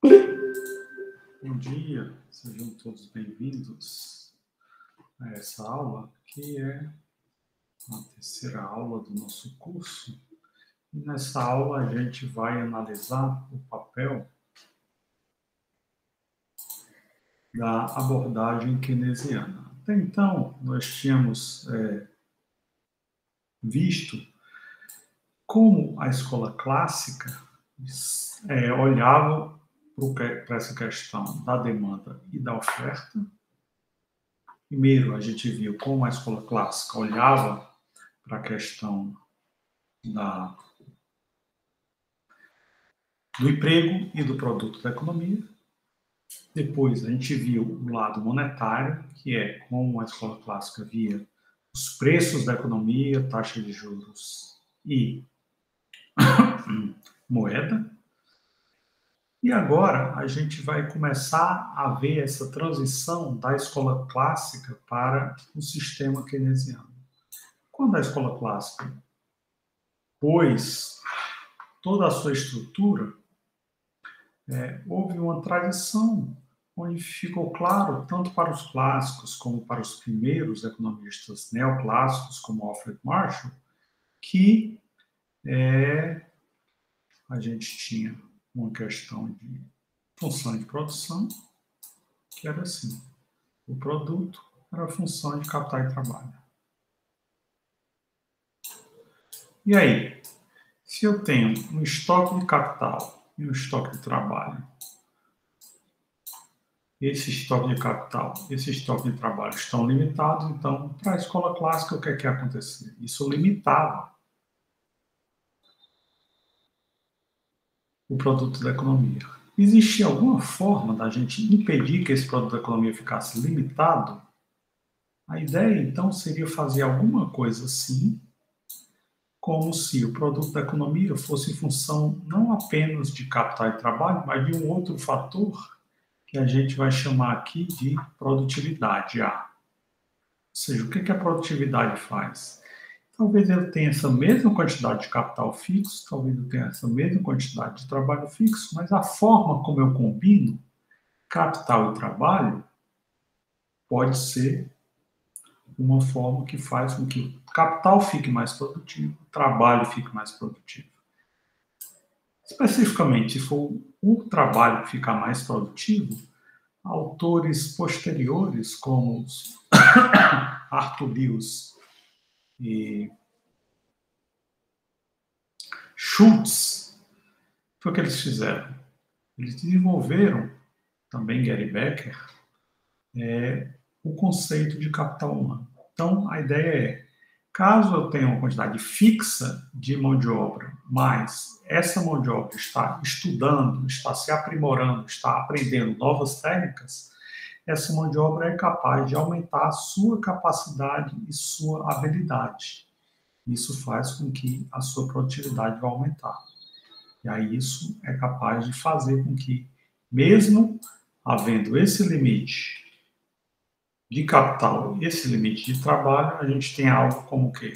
Bom dia, sejam todos bem-vindos a essa aula, que é a terceira aula do nosso curso. E nessa aula a gente vai analisar o papel da abordagem keynesiana. Até então, nós tínhamos visto como a escola clássica olhava para essa questão da demanda e da oferta. Primeiro, a gente viu como a escola clássica olhava para a questão do emprego e do produto da economia. Depois, a gente viu o lado monetário, que é como a escola clássica via os preços da economia, taxa de juros e moeda. E agora a gente vai começar a ver essa transição da escola clássica para o sistema keynesiano. Quando a escola clássica pôs toda a sua estrutura, houve uma tradição onde ficou claro, tanto para os clássicos como para os primeiros economistas neoclássicos, como Alfred Marshall, que a gente tinha uma questão de função de produção, que era assim: o produto era a função de capital e trabalho. E aí, se eu tenho um estoque de capital e um estoque de trabalho, esse estoque de capital, esse estoque de trabalho estão limitados, então, para a escola clássica, o que é que ia acontecer? Isso limitava o produto da economia. Existia alguma forma da gente impedir que esse produto da economia ficasse limitado? A ideia, então, seria fazer alguma coisa assim, como se o produto da economia fosse em função não apenas de capital e trabalho, mas de um outro fator que a gente vai chamar aqui de produtividade A. Ou seja, o que a produtividade faz? Talvez ele tenha essa mesma quantidade de capital fixo, talvez eu tenha essa mesma quantidade de trabalho fixo, mas a forma como eu combino capital e trabalho pode ser uma forma que faz com que o capital fique mais produtivo, o trabalho fique mais produtivo. Especificamente, se for o trabalho que ficar mais produtivo, autores posteriores, como Arthur Lewis e Schultz, foi o que eles fizeram. Eles desenvolveram, também Gary Becker, o conceito de capital humano. Então, a ideia é, caso eu tenha uma quantidade fixa de mão de obra, mas essa mão de obra está estudando, está se aprimorando, está aprendendo novas técnicas, essa mão de obra é capaz de aumentar a sua capacidade e sua habilidade. Isso faz com que a sua produtividade vá aumentar. E aí isso é capaz de fazer com que, mesmo havendo esse limite de capital e esse limite de trabalho, a gente tenha algo como o quê?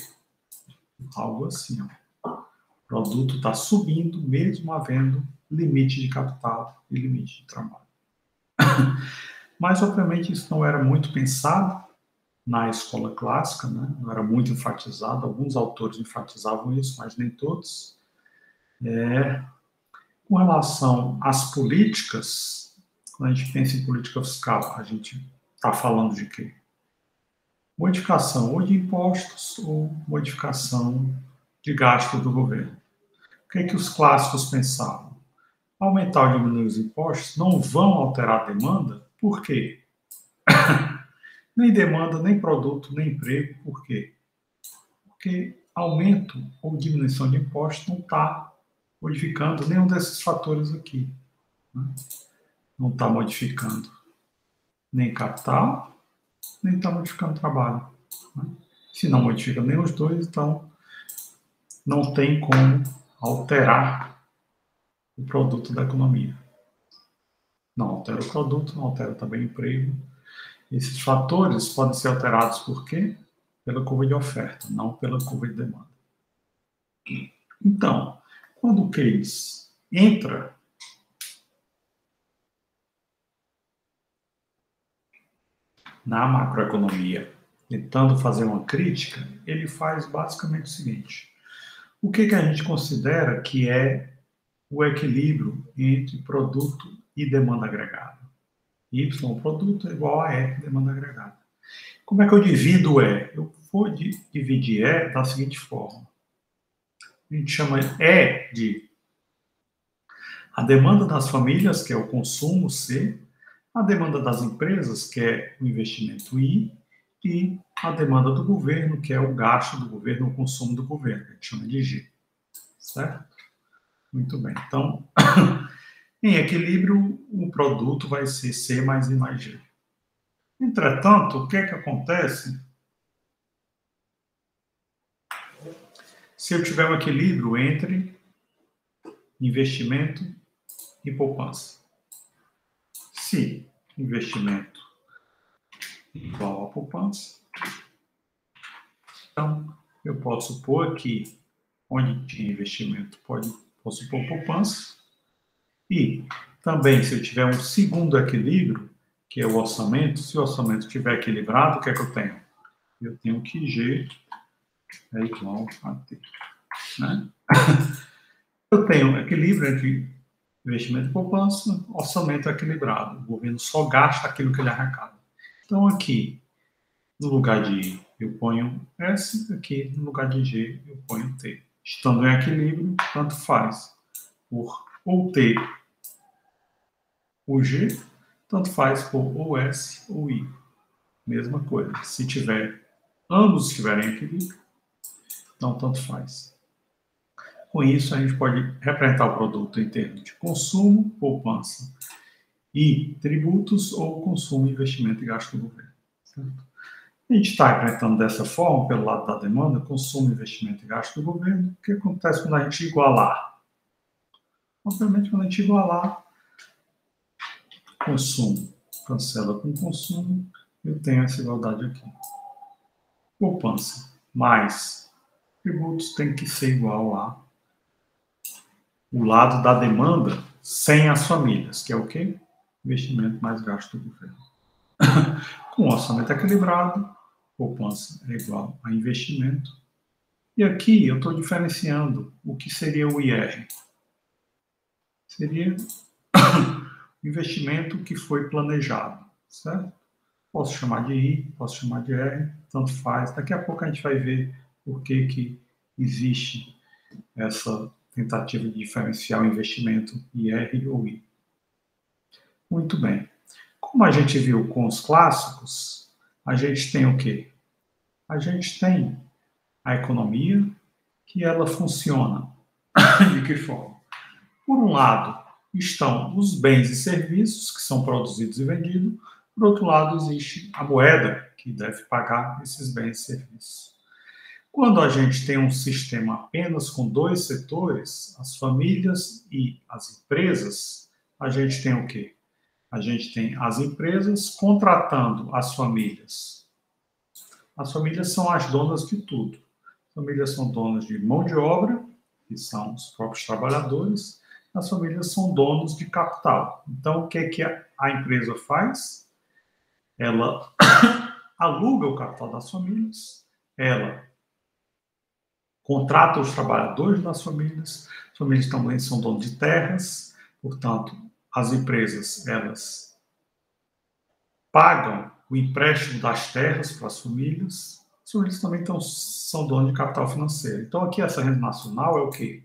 Algo assim, ó. O produto está subindo, mesmo havendo limite de capital e limite de trabalho. Mas, obviamente, isso não era muito pensado na escola clássica, né? Não era muito enfatizado. Alguns autores enfatizavam isso, mas nem todos. Com relação às políticas, quando a gente pensa em política fiscal, a gente está falando de quê? Modificação ou de impostos ou modificação de gasto do governo. O que é que os clássicos pensavam? Aumentar ou diminuir os impostos não vão alterar a demanda. Por quê? Nem demanda, nem produto, nem emprego. Por quê? Porque aumento ou diminuição de impostos não está modificando nenhum desses fatores aqui. Né? Não está modificando nem capital, nem está modificando trabalho. Né? Se não modifica nem os dois, então não tem como alterar o produto da economia. Não altera o produto, não altera também o emprego. Esses fatores podem ser alterados por quê? Pela curva de oferta, não pela curva de demanda. Então, quando o Keynes entra na macroeconomia, tentando fazer uma crítica, ele faz basicamente o seguinte: o que a gente considera que é o equilíbrio entre produto e demanda agregada? Y, produto, é igual a E, demanda agregada. Como é que eu divido E? Eu vou dividir E da seguinte forma. A gente chama E de a demanda das famílias, que é o consumo, C, a demanda das empresas, que é o investimento, I, e a demanda do governo, que é o gasto do governo, o consumo do governo, que a gente chama de G. Certo? Muito bem. Então, em equilíbrio, o produto vai ser C mais I mais G. Entretanto, o que é que acontece se eu tiver um equilíbrio entre investimento e poupança? Se investimento igual a poupança, então eu posso pôr aqui, onde tinha investimento, posso pôr poupança. E também, se eu tiver um segundo equilíbrio, que é o orçamento, se o orçamento estiver equilibrado, o que é que eu tenho? Eu tenho que G é igual a T. Né? Eu tenho equilíbrio entre investimento e poupança, orçamento equilibrado. O governo só gasta aquilo que ele arrecada. Então, aqui, no lugar de I, eu ponho S, aqui, no lugar de G, eu ponho T. Estando em equilíbrio, tanto faz. Por ou T ou G, tanto faz por ou S ou I. Mesma coisa. Se ambos estiverem em equilíbrio, então tanto faz. Com isso, a gente pode representar o produto em termos de consumo, poupança e tributos, ou consumo, investimento e gasto do governo. Certo? A gente está representando dessa forma, pelo lado da demanda, consumo, investimento e gasto do governo. O que acontece quando a gente igualar? Obviamente, quando a gente igualar consumo, cancela com consumo, eu tenho essa igualdade aqui. Poupança mais tributos tem que ser igual a o lado da demanda sem as famílias, que é o quê? Investimento mais gasto do governo. Com orçamento equilibrado, poupança é igual a investimento. E aqui eu estou diferenciando o que seria o IR. Seria o investimento que foi planejado, certo? Posso chamar de I, posso chamar de R, tanto faz. Daqui a pouco a gente vai ver por que existe essa tentativa de diferenciar o investimento IR ou I. Muito bem. Como a gente viu com os clássicos, a gente tem o quê? A gente tem a economia, que ela funciona de que forma? Por um lado, estão os bens e serviços que são produzidos e vendidos, por outro lado, existe a moeda, que deve pagar esses bens e serviços. Quando a gente tem um sistema apenas com dois setores, as famílias e as empresas, a gente tem o quê? A gente tem as empresas contratando as famílias. As famílias são as donas de tudo. As famílias são donas de mão de obra, que são os próprios trabalhadores. As famílias são donos de capital. Então, o que a empresa faz? Ela aluga o capital das famílias, ela contrata os trabalhadores das famílias. As famílias também são donas de terras, portanto, as empresas, elas pagam o empréstimo das terras para as famílias. As famílias também são donas de capital financeiro. Então, aqui essa renda nacional é o quê?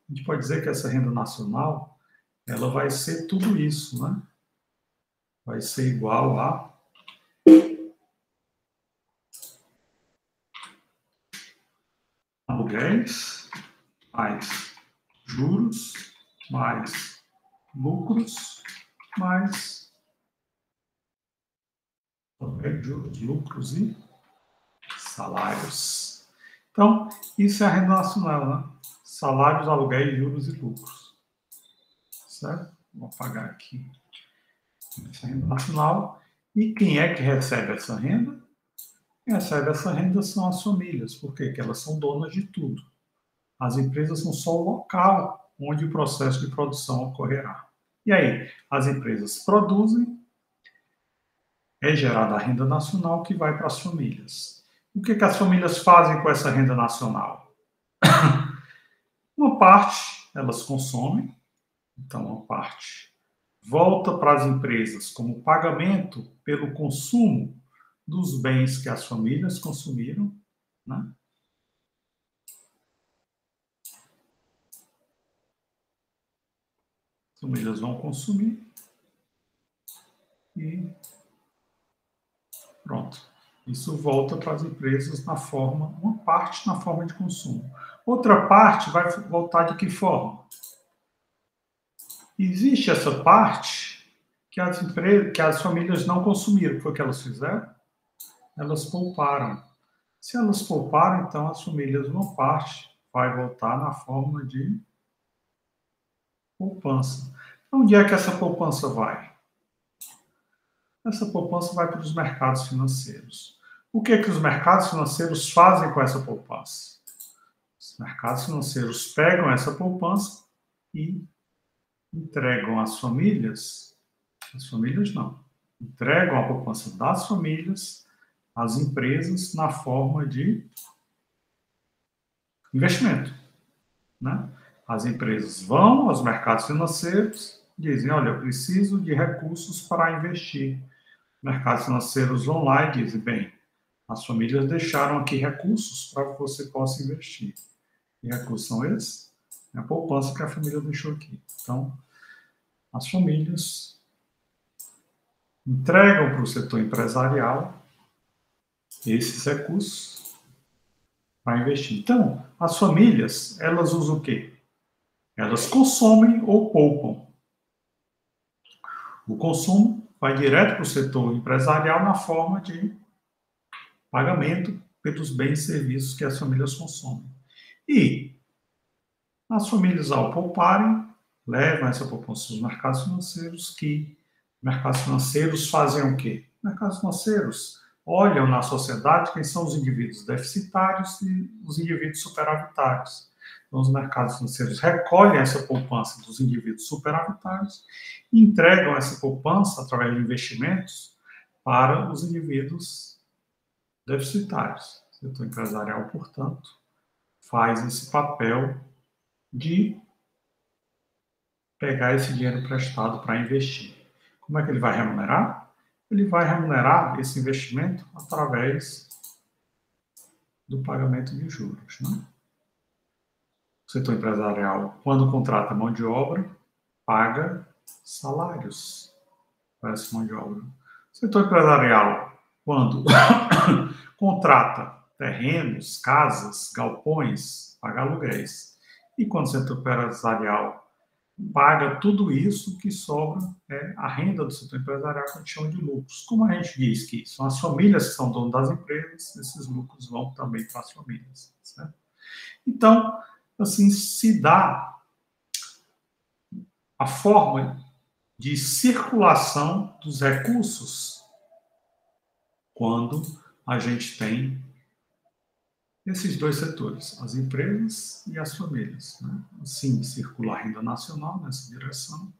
A gente pode dizer que essa renda nacional, ela vai ser tudo isso, né? Vai ser igual a aluguéis, mais juros, mais lucros, mais juros, lucros e salários. Então, isso é a renda nacional, né? Salários, aluguéis, juros e lucros. Certo? Vou apagar aqui essa renda nacional. E quem é que recebe essa renda? Quem recebe essa renda são as famílias. Por quê? Porque elas são donas de tudo. As empresas são só o local onde o processo de produção ocorrerá. E aí, as empresas produzem, é gerada a renda nacional que vai para as famílias. O que as famílias fazem com essa renda nacional? Uma parte elas consomem, então uma parte volta para as empresas como pagamento pelo consumo dos bens que as famílias consumiram, né? As famílias vão consumir e pronto. Isso volta para as empresas na forma, uma parte na forma de consumo. Outra parte vai voltar de que forma? Existe essa parte que as famílias não consumiram. O que foi que elas fizeram? Elas pouparam. Se elas pouparam, então as famílias, uma parte, vai voltar na forma de poupança. Onde é que essa poupança vai? Essa poupança vai para os mercados financeiros. O que é que os mercados financeiros fazem com essa poupança? Os mercados financeiros pegam essa poupança e entregam às famílias não, entregam a poupança das famílias às empresas na forma de investimento, né? As empresas vão aos mercados financeiros, dizem, olha, eu preciso de recursos para investir. Mercados financeiros vão lá e dizem, bem, as famílias deixaram aqui recursos para que você possa investir. Que recursos são esses? É a poupança que a família deixou aqui. Então, as famílias entregam para o setor empresarial esses recursos para investir. Então, as famílias, elas usam o quê? Elas consomem ou poupam. O consumo vai direto para o setor empresarial na forma de pagamento pelos bens e serviços que as famílias consomem. E as famílias, ao pouparem, levam essa poupança aos mercados financeiros, que mercados financeiros fazem o quê? Mercados financeiros olham na sociedade quem são os indivíduos deficitários e os indivíduos superavitários. Então, os mercados financeiros recolhem essa poupança dos indivíduos superavitários e entregam essa poupança, através de investimentos, para os indivíduos deficitários. O setor empresarial, portanto, faz esse papel de pegar esse dinheiro emprestado para investir. Como é que ele vai remunerar? Ele vai remunerar esse investimento através do pagamento de juros, né? O setor empresarial, quando contrata mão de obra, paga salários para essa mão de obra. O setor empresarial, quando contrata terrenos, casas, galpões, paga aluguéis. E quando o setor empresarial paga tudo isso, que sobra é a renda do setor empresarial, que a gente chama de lucros. Como a gente diz que são as famílias que são donas das empresas, esses lucros vão também para as famílias. Certo? Então, assim, se dá a forma de circulação dos recursos quando a gente tem esses dois setores, as empresas e as famílias. Né? Assim, circula a renda nacional nessa direção.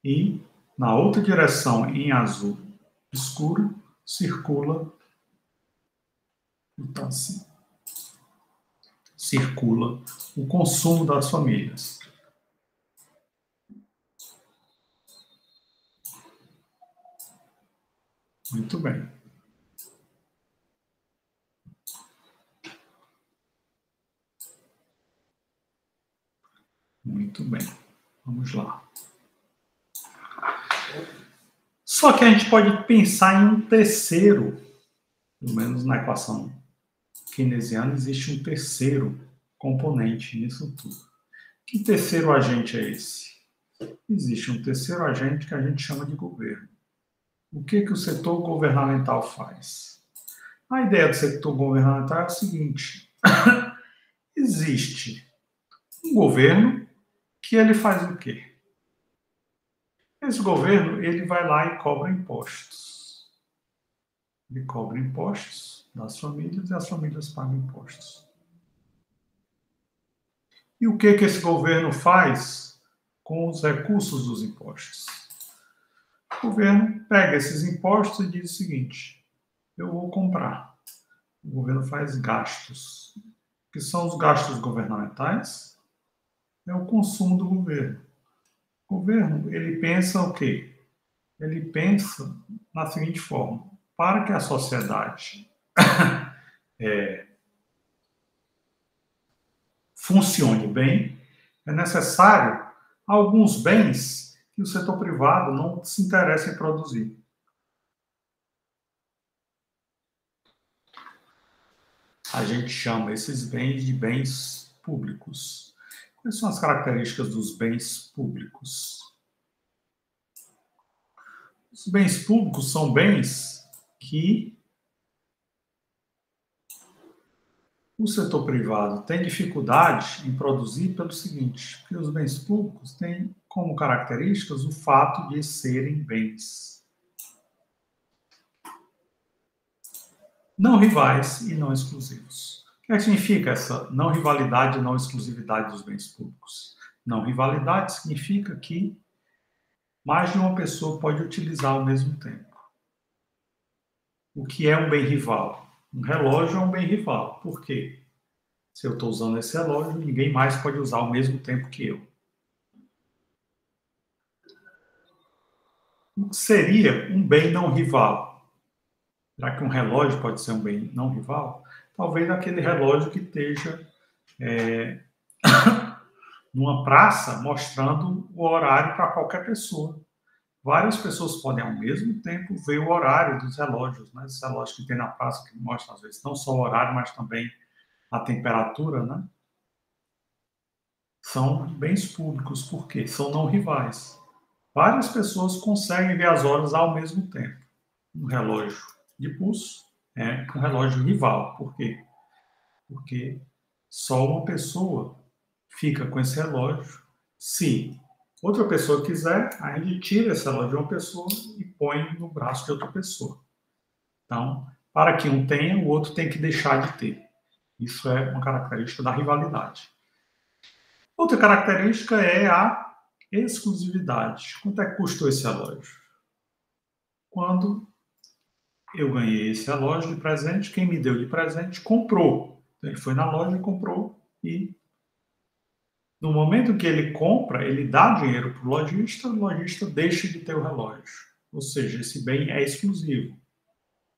E, na outra direção, em azul escuro, circula, então, assim, circula o consumo das famílias. Muito bem. Muito bem. Vamos lá. Só que a gente pode pensar em um terceiro, pelo menos na equação keynesiana, existe um terceiro componente nisso tudo. Que terceiro agente é esse? Existe um terceiro agente que a gente chama de governo. O que o setor governamental faz? A ideia do setor governamental é o seguinte: existe um governo que ele faz o quê? Esse governo, ele vai lá e cobra impostos. Ele cobra impostos das famílias e as famílias pagam impostos. E o que esse governo faz com os recursos dos impostos? O governo pega esses impostos e diz o seguinte: eu vou comprar. O governo faz gastos. O que são os gastos governamentais? É o consumo do governo. O governo, ele pensa o quê? Ele pensa na seguinte forma: para que a sociedade funcione bem, é necessário alguns bens que o setor privado não se interessa em produzir. A gente chama esses bens de bens públicos. Quais são as características dos bens públicos? Os bens públicos são bens que o setor privado tem dificuldade em produzir pelo seguinte, porque os bens públicos têm como características o fato de serem bens não rivais e não exclusivos. O que significa essa não rivalidade e não exclusividade dos bens públicos? Não rivalidade significa que mais de uma pessoa pode utilizar ao mesmo tempo. O que é um bem rival? Um relógio é um bem rival. Por quê? Se eu estou usando esse relógio, ninguém mais pode usar ao mesmo tempo que eu. O que seria um bem não rival? Será que um relógio pode ser um bem não rival? Talvez aquele relógio que esteja numa praça mostrando o horário para qualquer pessoa. Várias pessoas podem, ao mesmo tempo, ver o horário dos relógios, né? Esses relógios que tem na praça, que mostram, às vezes, não só o horário, mas também a temperatura, né? São bens públicos, porque são não rivais. Várias pessoas conseguem ver as horas ao mesmo tempo. Um relógio de pulso é um relógio rival. Por quê? Porque só uma pessoa fica com esse relógio. Se outra pessoa quiser, a gente tira esse relógio de uma pessoa e põe no braço de outra pessoa. Então, para que um tenha, o outro tem que deixar de ter. Isso é uma característica da rivalidade. Outra característica é a exclusividade. Quanto é que custou esse relógio? Quando eu ganhei esse relógio de presente, quem me deu de presente comprou. Então, ele foi na loja e comprou, e no momento que ele compra, ele dá dinheiro para o lojista deixa de ter o relógio. Ou seja, esse bem é exclusivo.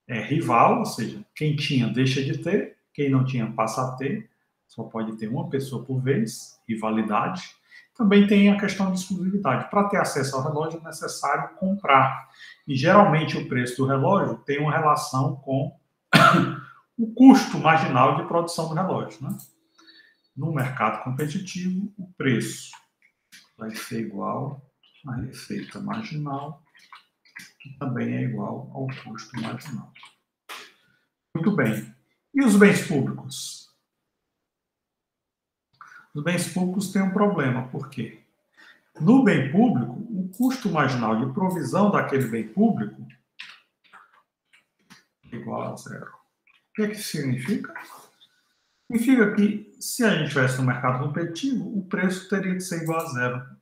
É rival, ou seja, quem tinha deixa de ter, quem não tinha passa a ter, só pode ter uma pessoa por vez, rivalidade. Também tem a questão de exclusividade. Para ter acesso ao relógio é necessário comprar. E geralmente o preço do relógio tem uma relação com o custo marginal de produção do relógio, né? No mercado competitivo, o preço vai ser igual à receita marginal, que também é igual ao custo marginal. Muito bem. E os bens públicos? Os bens públicos têm um problema. Por quê? No bem público, o custo marginal de provisão daquele bem público é igual a zero. O que isso significa? Significa que, se a gente estivesse no mercado competitivo, o preço teria que ser igual a zero.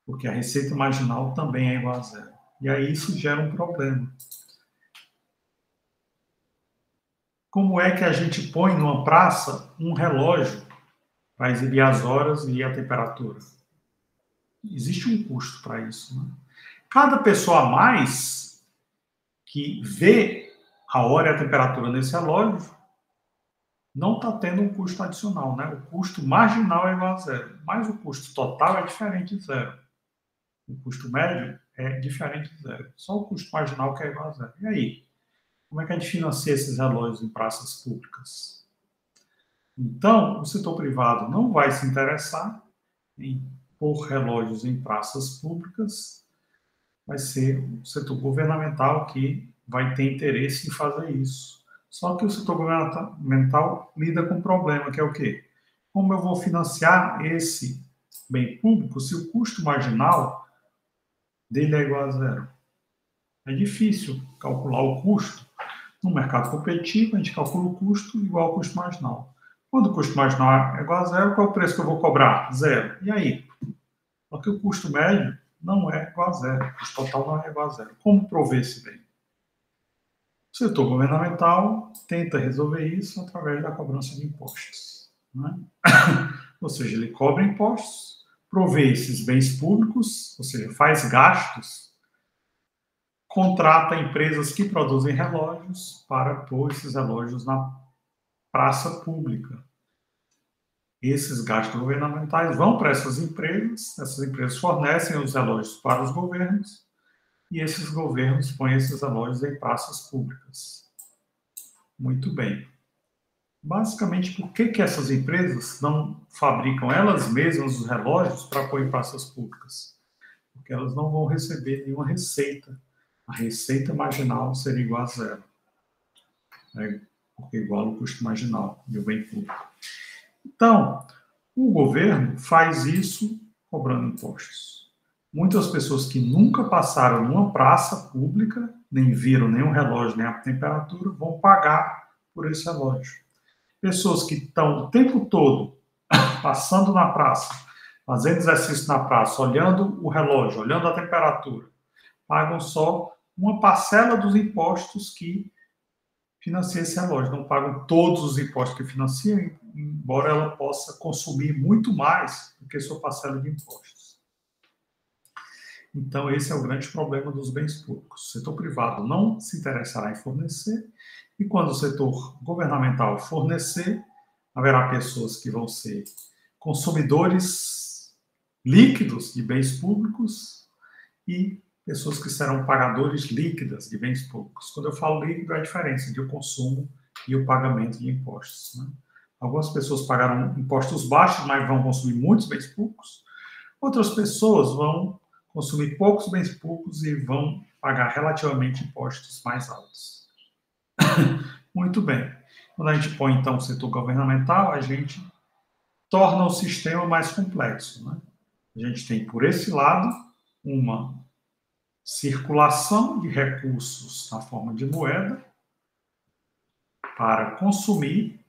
Porque a receita marginal também é igual a zero. E aí isso gera um problema. Como é que a gente põe numa praça um relógio para exibir as horas e a temperatura? Existe um custo para isso, né? Cada pessoa a mais que vê a hora e a temperatura nesse relógio não está tendo um custo adicional, né? O custo marginal é igual a zero, mas o custo total é diferente de zero. O custo médio é diferente de zero. Só o custo marginal que é igual a zero. E aí? Como é que a gente financia esses relógios em praças públicas? Então, o setor privado não vai se interessar em pôr relógios em praças públicas, vai ser o setor governamental que vai ter interesse em fazer isso. Só que o setor governamental lida com um problema, que é o quê? Como eu vou financiar esse bem público se o custo marginal dele é igual a zero? É difícil calcular o custo. No mercado competitivo, a gente calcula o custo igual ao custo marginal. Quando o custo marginal é igual a zero, qual é o preço que eu vou cobrar? Zero. E aí? Porque o custo médio não é igual a zero. O custo total não é igual a zero. Como prover esse bem? O setor governamental tenta resolver isso através da cobrança de impostos, né? Ou seja, ele cobra impostos, provê esses bens públicos, ou seja, faz gastos, contrata empresas que produzem relógios para pôr esses relógios na praça pública. Esses gastos governamentais vão para essas empresas fornecem os relógios para os governos, e esses governos põem esses relógios em praças públicas. Muito bem. Basicamente, por que essas empresas não fabricam elas mesmas os relógios para pôr em praças públicas? Porque elas não vão receber nenhuma receita. A receita marginal seria igual a zero, né? Porque iguala o custo marginal do bem público. Então, o governo faz isso cobrando impostos. Muitas pessoas que nunca passaram numa praça pública, nem viram nenhum relógio, nem a temperatura, vão pagar por esse relógio. Pessoas que estão o tempo todo passando na praça, fazendo exercício na praça, olhando o relógio, olhando a temperatura, pagam só uma parcela dos impostos que financia esse relógio. Não pagam todos os impostos que financiam, embora ela possa consumir muito mais do que sua parcela de impostos. Então, esse é o grande problema dos bens públicos. O setor privado não se interessará em fornecer, e quando o setor governamental fornecer, haverá pessoas que vão ser consumidores líquidos de bens públicos e pessoas que serão pagadores líquidas de bens públicos. Quando eu falo líquido, é a diferença entre o consumo e o pagamento de impostos, né? Algumas pessoas pagarão impostos baixos, mas vão consumir muitos bens públicos. Outras pessoas vão consumir poucos bens públicos e vão pagar relativamente impostos mais altos. Muito bem. Quando a gente põe, então, o setor governamental, a gente torna o sistema mais complexo, né? A gente tem, por esse lado, uma circulação de recursos na forma de moeda para consumir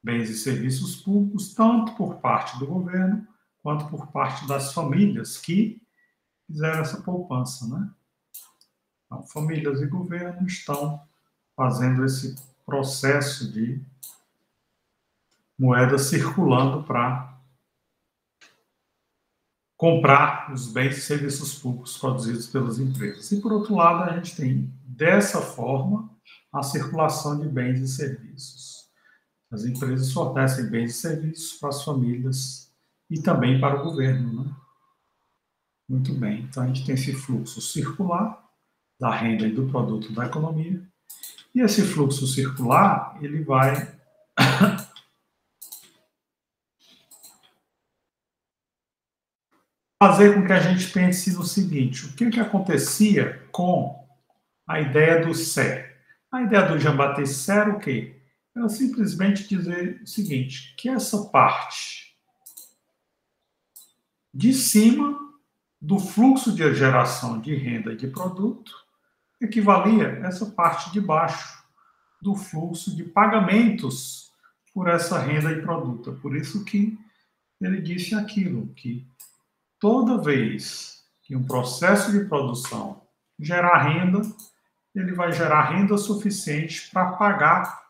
bens e serviços públicos, tanto por parte do governo, quanto por parte das famílias que fizeram essa poupança, né? Então, famílias e governo estão fazendo esse processo de moeda circulando para comprar os bens e serviços públicos produzidos pelas empresas. E, por outro lado, a gente tem, dessa forma, a circulação de bens e serviços. As empresas fornecem bens e serviços para as famílias e também para o governo, né? Muito bem. Então, a gente tem esse fluxo circular da renda e do produto da economia. E esse fluxo circular, ele vai fazer com que a gente pense no seguinte: o que acontecia com a ideia do Sé? A ideia do Jean-Baptiste Sé era o quê? Era simplesmente dizer o seguinte, que essa parte de cima do fluxo de geração de renda e de produto equivalia a essa parte de baixo do fluxo de pagamentos por essa renda e produto. Por isso que ele disse aquilo, que toda vez que um processo de produção gerar renda, ele vai gerar renda suficiente para pagar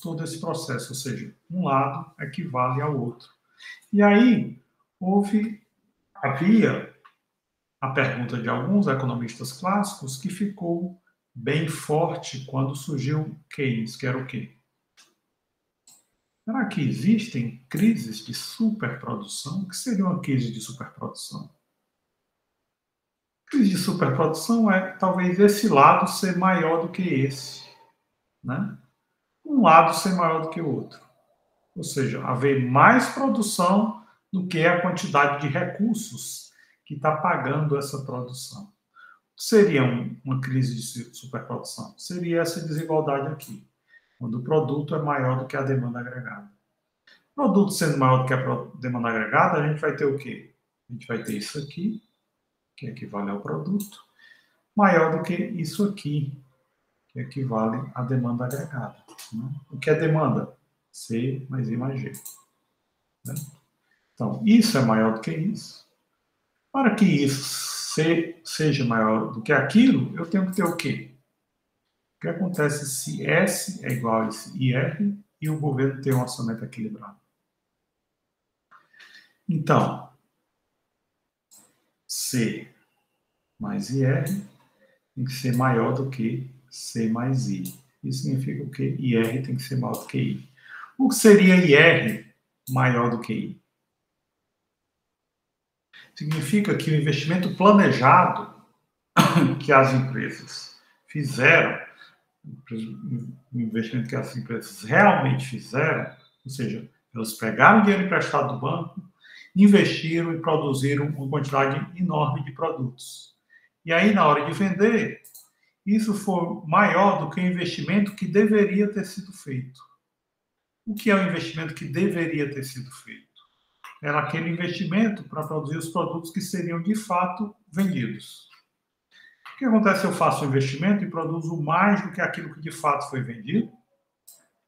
todo esse processo, ou seja, um lado equivale ao outro. E aí havia a pergunta de alguns economistas clássicos que ficou bem forte quando surgiu Keynes, que era o quê? Será que existem crises de superprodução? O que seria uma crise de superprodução? Crise de superprodução é talvez esse lado ser maior do que esse, né? Um lado ser maior do que o outro. Ou seja, haver mais produção do que a quantidade de recursos que está pagando essa produção. Seria uma crise de superprodução? Seria essa desigualdade aqui, quando o produto é maior do que a demanda agregada. O produto sendo maior do que a demanda agregada, a gente vai ter o quê? A gente vai ter isso aqui, que equivale ao produto, maior do que isso aqui, que equivale à demanda agregada, né? O que é demanda? C mais I mais G. Né? Então, isso é maior do que isso. Para que isso seja maior do que aquilo, eu tenho que ter o quê? O que acontece se S é igual a esse IR e o governo tem um orçamento equilibrado? Então, C mais IR tem que ser maior do que C mais I. Isso significa o quê? IR tem que ser maior do que I. O que seria IR maior do que I? Significa que o investimento planejado que as empresas fizeram, o investimento que as empresas realmente fizeram, ou seja, elas pegaram dinheiro emprestado do banco, investiram e produziram uma quantidade enorme de produtos. E aí, na hora de vender, isso foi maior do que o investimento que deveria ter sido feito. O que é o investimento que deveria ter sido feito? Era aquele investimento para produzir os produtos que seriam de fato vendidos. O que acontece se eu faço um investimento e produzo mais do que aquilo que de fato foi vendido?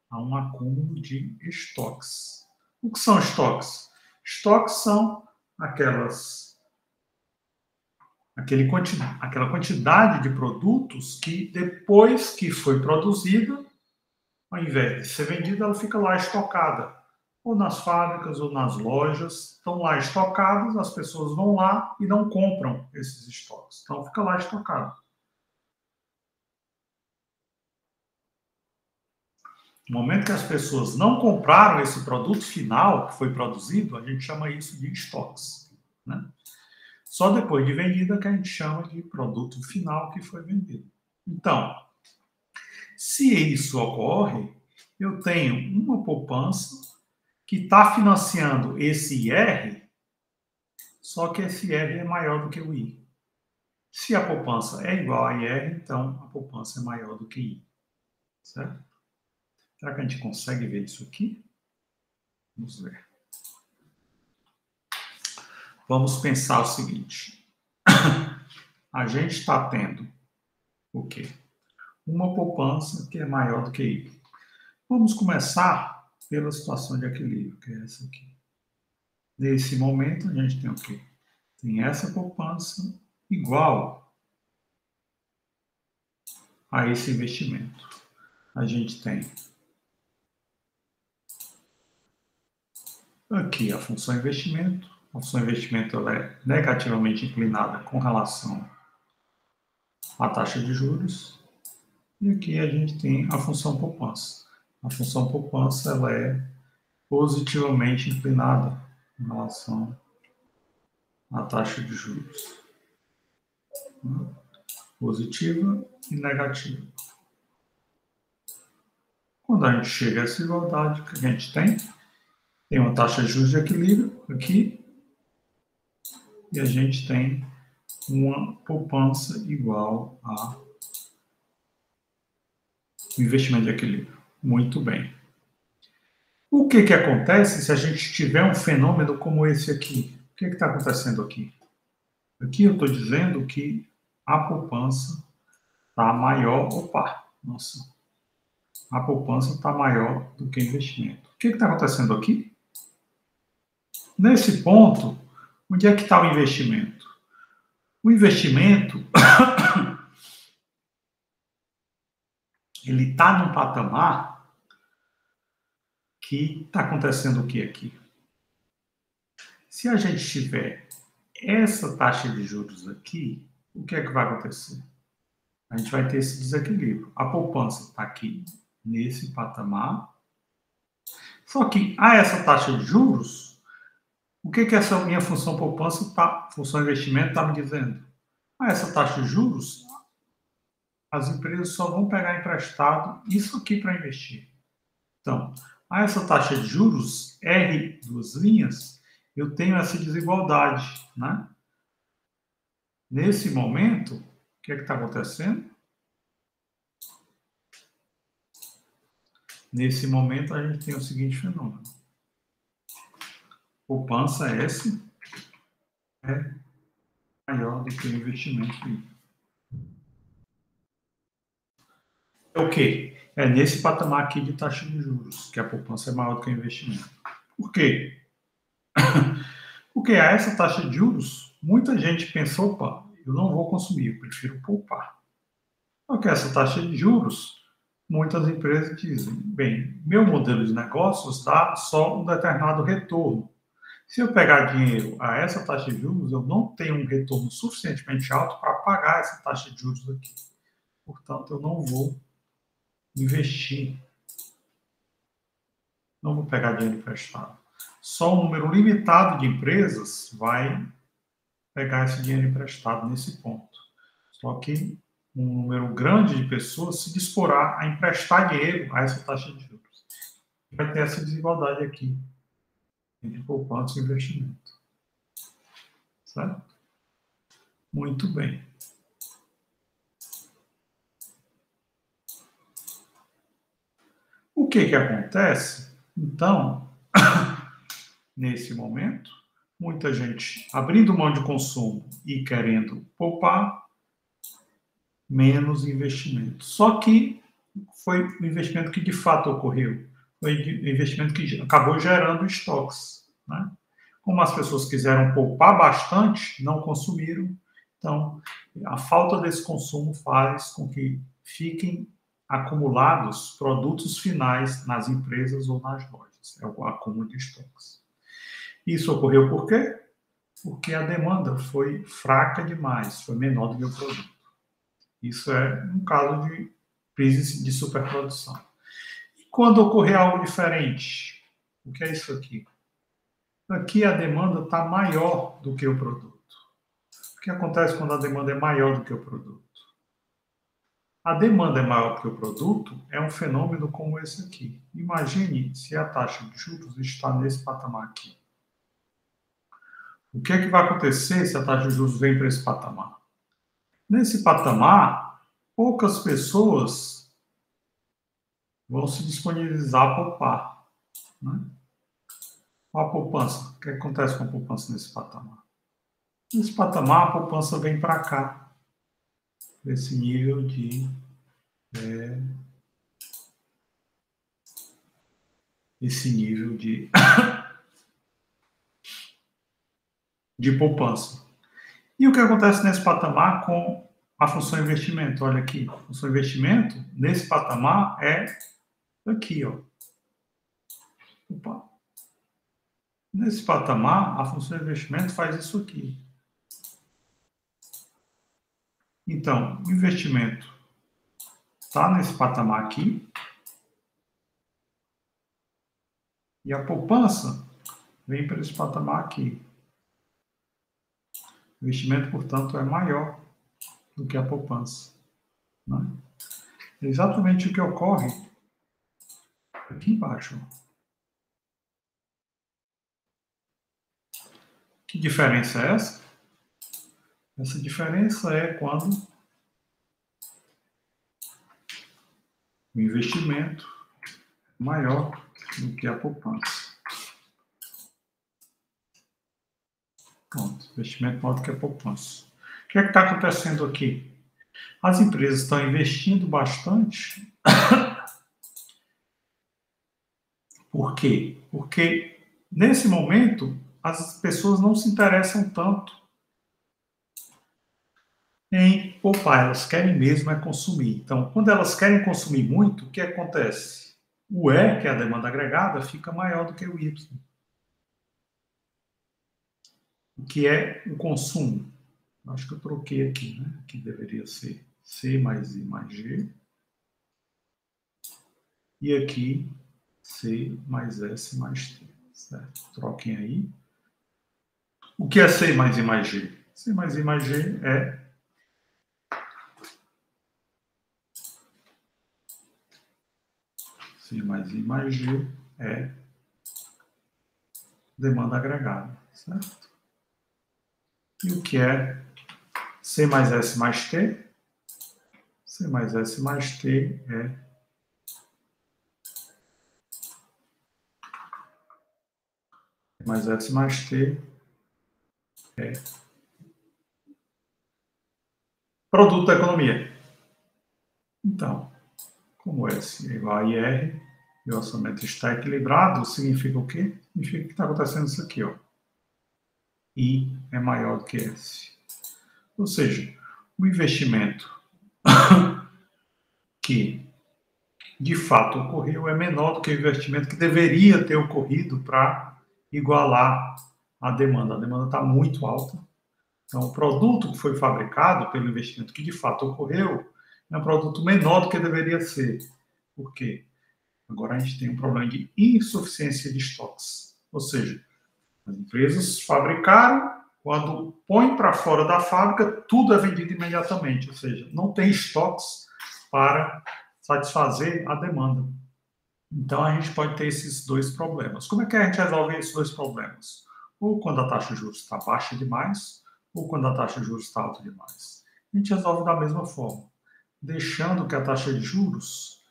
Há um acúmulo de estoques. O que são estoques? Estoques são aquela quantidade de produtos que depois que foi produzida, ao invés de ser vendida, ela fica lá estocada. Ou nas fábricas ou nas lojas, estão lá estocados, as pessoas vão lá e não compram esses estoques. Então fica lá estocado. No momento que as pessoas não compraram esse produto final que foi produzido, a gente chama isso de estoques. Né? Só depois de vendida que a gente chama de produto final que foi vendido. Então, se isso ocorre, eu tenho uma poupança que está financiando esse IR, só que esse IR é maior do que o I. Se a poupança é igual a IR, então a poupança é maior do que I. Certo? Será que a gente consegue ver isso aqui? Vamos ver. Vamos pensar o seguinte. A gente está tendo o quê? Uma poupança que é maior do que I. Vamos começar pela situação de equilíbrio, que é essa aqui. Nesse momento, a gente tem o quê? Tem essa poupança igual a esse investimento. A gente tem aqui a função investimento. A função investimento ela é negativamente inclinada com relação à taxa de juros. E aqui a gente tem a função poupança. A função poupança ela é positivamente inclinada em relação à taxa de juros. Positiva e negativa. Quando a gente chega a essa igualdade, o que a gente tem? Tem uma taxa de juros de equilíbrio aqui e a gente tem uma poupança igual a investimento de equilíbrio. Muito bem. O que acontece se a gente tiver um fenômeno como esse aqui? O que está acontecendo aqui? Aqui eu estou dizendo que a poupança está maior. Opa, nossa. A poupança está maior do que o investimento. O que está acontecendo aqui? Nesse ponto, onde é que está o investimento? O investimento ele está num patamar que está acontecendo o que aqui? Se a gente tiver essa taxa de juros aqui, o que é que vai acontecer? A gente vai ter esse desequilíbrio. A poupança está aqui nesse patamar. Só que a essa taxa de juros, o que essa minha função poupança, função investimento está me dizendo? A essa taxa de juros, as empresas só vão pegar emprestado isso aqui para investir. Então, a essa taxa de juros, R, duas linhas, eu tenho essa desigualdade, né? Nesse momento, o que é que está acontecendo? Nesse momento, a gente tem o seguinte fenômeno. Poupança S é maior do que o investimento I. É o quê? É nesse patamar aqui de taxa de juros, que a poupança é maior do que o investimento. Por quê? Porque a essa taxa de juros, muita gente pensou, opa, eu não vou consumir, eu prefiro poupar. Porque essa taxa de juros, muitas empresas dizem, bem, meu modelo de negócios dá só um determinado retorno. Se eu pegar dinheiro a essa taxa de juros, eu não tenho um retorno suficientemente alto para pagar essa taxa de juros aqui. Portanto, eu não vou investir. Não vou pegar dinheiro emprestado. Só um número limitado de empresas vai pegar esse dinheiro emprestado nesse ponto. Só que um número grande de pessoas se disporá a emprestar dinheiro a essa taxa de juros. Vai ter essa desigualdade aqui entre poupança e investimento. Certo? Muito bem. O que acontece? Então, nesse momento, muita gente abrindo mão de consumo e querendo poupar, menos investimento. Só que foi o investimento que de fato ocorreu. Foi o investimento que acabou gerando estoques. Né? Como as pessoas quiseram poupar bastante, não consumiram. Então, a falta desse consumo faz com que fiquem acumulados produtos finais nas empresas ou nas lojas. É o acúmulo de estoques. Isso ocorreu por quê? Porque a demanda foi fraca demais, foi menor do que o produto. Isso é um caso de crise de superprodução. E quando ocorrer algo diferente? O que é isso aqui? Aqui a demanda está maior do que o produto. O que acontece quando a demanda é maior do que o produto? A demanda é maior do que o produto é um fenômeno como esse aqui. Imagine se a taxa de juros está nesse patamar aqui. O que é que vai acontecer se a taxa de juros vem para esse patamar? Nesse patamar, poucas pessoas vão se disponibilizar a poupar. Né? A poupança. O que acontece com a poupança nesse patamar? Nesse patamar, a poupança vem para cá, esse nível de de poupança. E o que acontece nesse patamar com a função investimento? Olha aqui, a função investimento nesse patamar é aqui, ó. Opa. Nesse patamar, a função investimento faz isso aqui. Então, o investimento está nesse patamar aqui. E a poupança vem para esse patamar aqui. O investimento, portanto, é maior do que a poupança. Né? É exatamente o que ocorre aqui embaixo. Que diferença é essa? Essa diferença é quando o investimento é maior do que a poupança. Pronto, investimento maior do que a poupança. O que é que está acontecendo aqui? As empresas estão investindo bastante. Por quê? Porque, nesse momento, as pessoas não se interessam tanto em poupar, elas querem mesmo é consumir. Então, quando elas querem consumir muito, o que acontece? O E, que é a demanda agregada, fica maior do que o Y. O que é o consumo? Acho que eu troquei aqui, né? Aqui deveria ser C mais I mais G. E aqui, C mais S mais T. Certo? Troquem aí. O que é C mais I mais G? C mais I mais G é C mais I mais G é demanda agregada, certo? E o que é C mais S mais T? C mais S mais T é mais S mais T é produto da economia. Então, como S é igual a IR e o orçamento está equilibrado, significa o quê? Significa que está acontecendo isso aqui, ó. I é maior do que S. Ou seja, o investimento que de fato ocorreu é menor do que o investimento que deveria ter ocorrido para igualar a demanda. A demanda está muito alta. Então, o produto que foi fabricado pelo investimento que de fato ocorreu é um produto menor do que deveria ser. Por quê? Agora a gente tem um problema de insuficiência de estoques. Ou seja, as empresas fabricaram, quando põem para fora da fábrica, tudo é vendido imediatamente. Ou seja, não tem estoques para satisfazer a demanda. Então, a gente pode ter esses dois problemas. Como é que a gente resolve esses dois problemas? Ou quando a taxa de juros está baixa demais, ou quando a taxa de juros está alta demais. A gente resolve da mesma forma, deixando que a taxa de juros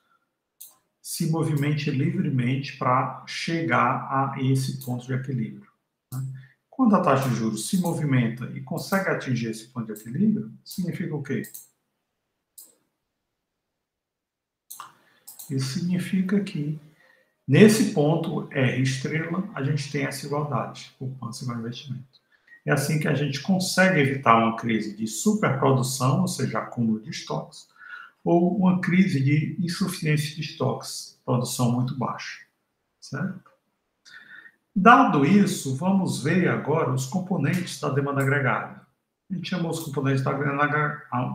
se movimente livremente para chegar a esse ponto de equilíbrio. Quando a taxa de juros se movimenta e consegue atingir esse ponto de equilíbrio, significa o quê? Isso significa que, nesse ponto, R estrela, a gente tem essa igualdade, poupança igual investimento. É assim que a gente consegue evitar uma crise de superprodução, ou seja, acúmulo de estoques, ou uma crise de insuficiência de estoques, produção muito baixa. Certo? Dado isso, vamos ver agora os componentes da demanda agregada. A gente chamou os componentes da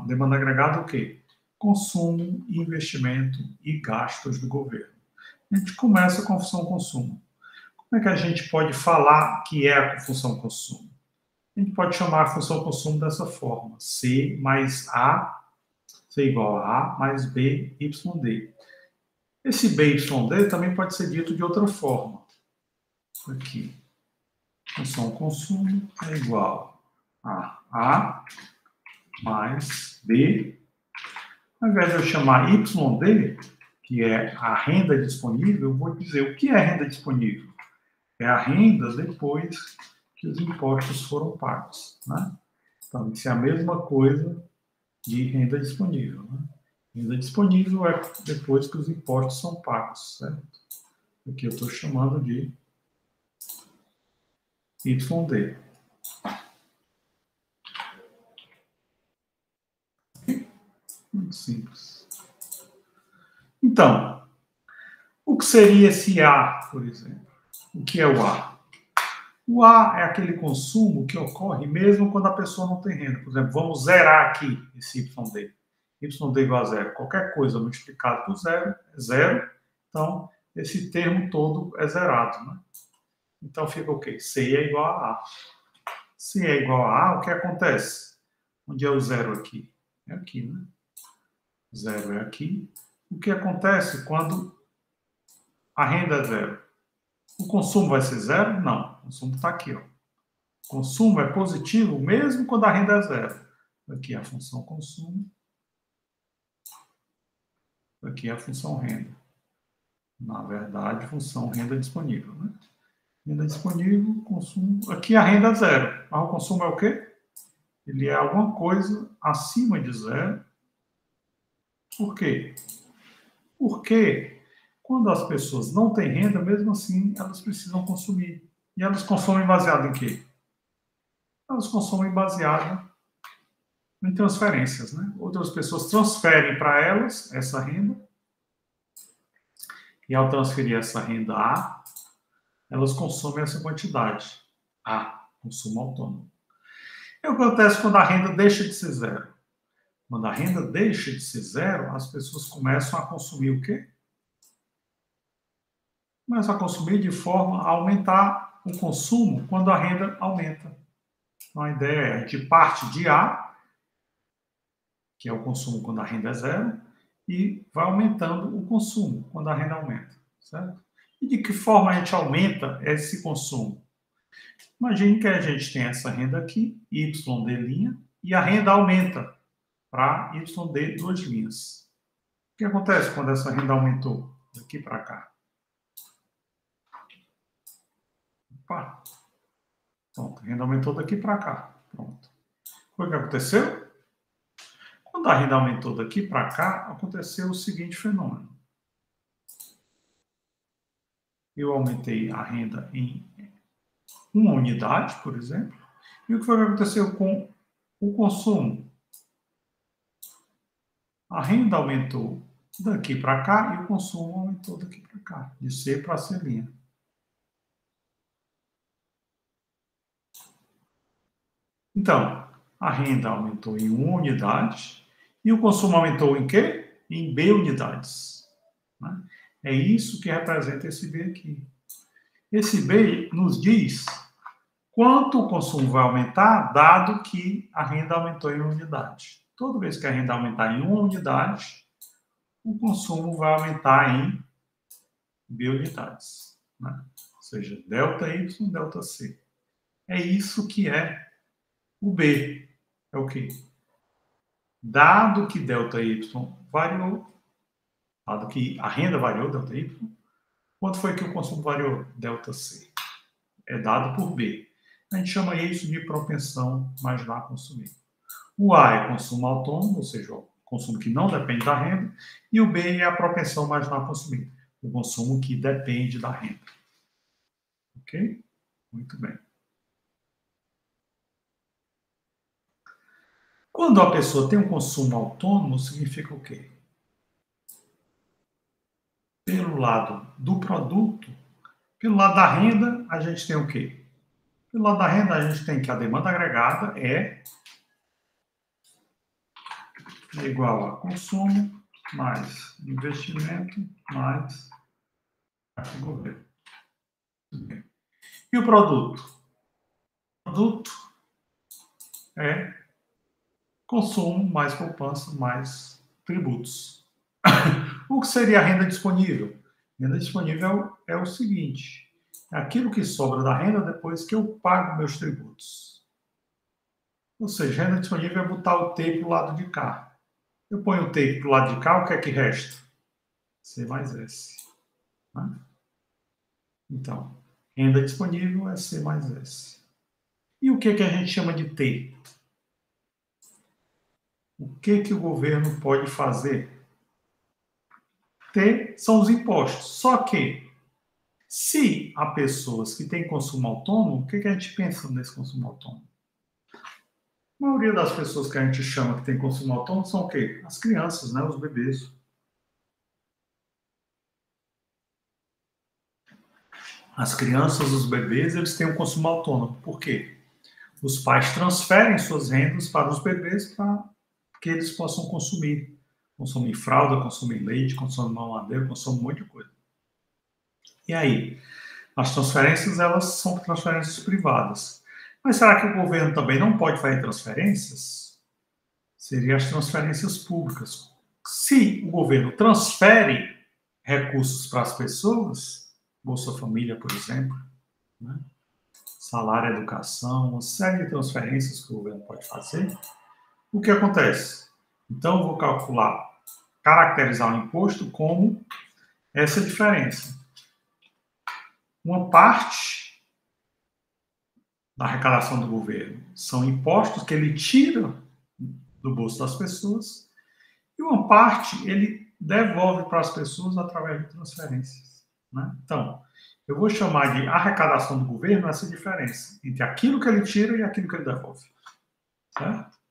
demanda agregada o quê? Consumo, investimento e gastos do governo. A gente começa com a função consumo. Como é que a gente pode falar que é a função consumo? A gente pode chamar a função consumo dessa forma: C mais A, C igual a mais B, YD. Esse B, YD também pode ser dito de outra forma. Aqui, função consumo é igual a A mais B. Ao invés de eu chamar YD, que é a renda disponível, eu vou dizer o que é renda disponível. É a renda depois que os impostos foram pagos. Né? Então, isso é a mesma coisa de renda disponível. Né? Renda disponível é depois que os impostos são pagos, certo? Aqui eu estou chamando de YD. Muito simples. Então, o que seria esse A, por exemplo? O que é o A? O A é aquele consumo que ocorre mesmo quando a pessoa não tem renda. Por exemplo, vamos zerar aqui esse YD. YD igual a zero. Qualquer coisa multiplicado por zero é zero. Então, esse termo todo é zerado. Né? Então, fica o quê? C é igual a A. Se é igual a A, o que acontece? Onde é o zero aqui? É aqui, né? Zero é aqui. O que acontece quando a renda é zero? O consumo vai ser zero? Não. O consumo está aqui. Ó. O consumo é positivo mesmo quando a renda é zero. Aqui é a função consumo. Aqui é a função renda. Na verdade, função renda disponível. Né? Renda disponível, consumo. Aqui a renda é zero. Mas o consumo é o quê? Ele é alguma coisa acima de zero. Por quê? Porque quando as pessoas não têm renda, mesmo assim, elas precisam consumir. E elas consomem baseado em quê? Elas consomem baseado em transferências. Né? Outras pessoas transferem para elas essa renda. E ao transferir essa renda A, elas consomem essa quantidade. A, consumo autônomo. E o que acontece quando a renda deixa de ser zero? Quando a renda deixa de ser zero, as pessoas começam a consumir o quê? Começam a consumir de forma a aumentar o consumo quando a renda aumenta. Então, a ideia é de parte de A, que é o consumo quando a renda é zero, e vai aumentando o consumo quando a renda aumenta, certo? E de que forma a gente aumenta esse consumo? Imagine que a gente tem essa renda aqui, YD', e a renda aumenta para YD duas linhas. O que acontece quando essa renda aumentou daqui para cá? Opa. Pronto, a renda aumentou daqui para cá. Pronto. O que aconteceu? Quando a renda aumentou daqui para cá, aconteceu o seguinte fenômeno. Eu aumentei a renda em uma unidade, por exemplo, e o que foi que aconteceu com o consumo, a renda aumentou daqui para cá e o consumo aumentou daqui para cá, de C para C'. Então, a renda aumentou em 1 unidade e o consumo aumentou em quê? Em B unidades. Né? É isso que representa esse B aqui. Esse B nos diz quanto o consumo vai aumentar, dado que a renda aumentou em 1 unidade. Toda vez que a renda aumentar em 1 unidade, o consumo vai aumentar em B unidades. Né? Ou seja, ΔY, ΔC. É isso que é o B. É o quê? Dado que ΔY variou, dado que a renda variou, ΔY, quanto foi que o consumo variou? ΔC. É dado por B. A gente chama isso de propensão marginal a consumir. O A é consumo autônomo, ou seja, o consumo que não depende da renda, e o B é a propensão marginal a consumir, o consumo que depende da renda. Ok? Muito bem. Quando a pessoa tem um consumo autônomo, significa o quê? Pelo lado do produto, pelo lado da renda, a gente tem o quê? Pelo lado da renda, a gente tem que a demanda agregada é igual a consumo mais investimento mais governo. E o produto? O produto é consumo mais poupança mais tributos. O que seria a renda disponível? Renda disponível é o seguinte: é aquilo que sobra da renda depois que eu pago meus tributos. Ou seja, renda disponível é botar o T para o lado de cá. Eu ponho o T para o lado de cá, o que é que resta? C mais S. Né? Então, renda disponível é C mais S. E o que é que a gente chama de T? O que é que o governo pode fazer? T são os impostos. Só que, se há pessoas que têm consumo autônomo, o que é que a gente pensa nesse consumo autônomo? A maioria das pessoas que a gente chama que tem consumo autônomo são o quê? As crianças, né? Os bebês. As crianças, os bebês, eles têm um consumo autônomo. Por quê? Os pais transferem suas rendas para os bebês para que eles possam consumir. Consumir fralda, consumir leite, consumir mamadeira, consumir um monte de coisa. E aí? As transferências, elas são transferências privadas. Mas será que o governo também não pode fazer transferências? Seriam as transferências públicas. Se o governo transfere recursos para as pessoas, Bolsa Família, por exemplo, né? Salário, educação, uma série de transferências que o governo pode fazer, o que acontece? Então, eu vou calcular, caracterizar o imposto como essa diferença. Uma parte da arrecadação do governo são impostos que ele tira do bolso das pessoas e uma parte ele devolve para as pessoas através de transferências. Né? Então, eu vou chamar de arrecadação do governo essa diferença entre aquilo que ele tira e aquilo que ele devolve. Certo?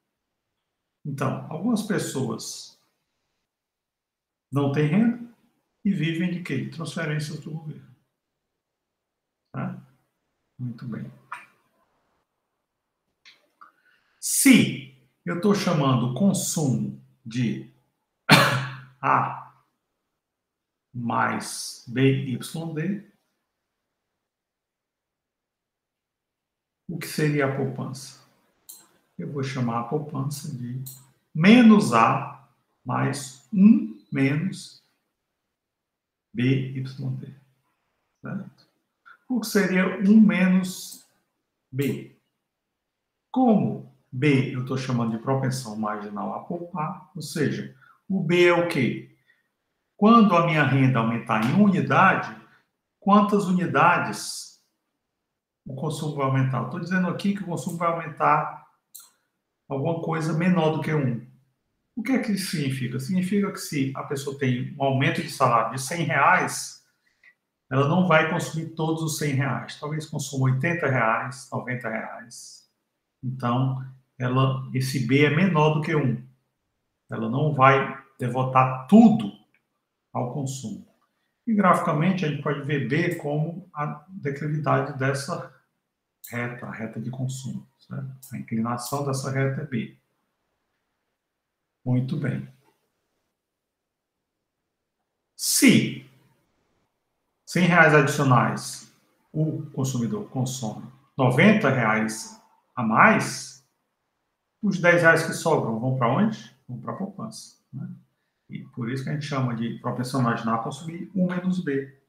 Então, algumas pessoas não têm renda e vivem de quê? De transferências do governo. Tá? Muito bem. Se eu estou chamando o consumo de A mais BYD, o que seria a poupança? Eu vou chamar a poupança de menos A mais 1 menos BYD. Certo? O que seria 1 menos B? Como B eu estou chamando de propensão marginal a poupar, ou seja, o B é o quê? Quando a minha renda aumentar em unidade, quantas unidades o consumo vai aumentar? Estou dizendo aqui que o consumo vai aumentar alguma coisa menor do que 1. O que é que isso significa? Significa que se a pessoa tem um aumento de salário de R$100, ela não vai consumir todos os R$100. Talvez consuma R$80, R$90. Então, esse B é menor do que 1. Ela não vai devotar tudo ao consumo. E graficamente a gente pode ver B como a declividade dessa reta, a reta de consumo. Certo? A inclinação dessa reta é B. Muito bem. Se R$100 adicionais o consumidor consome R$90 a mais, os R$10 que sobram vão para onde? Vão para a poupança. Né? E por isso que a gente chama de propensão marginal a consumir 1 menos B.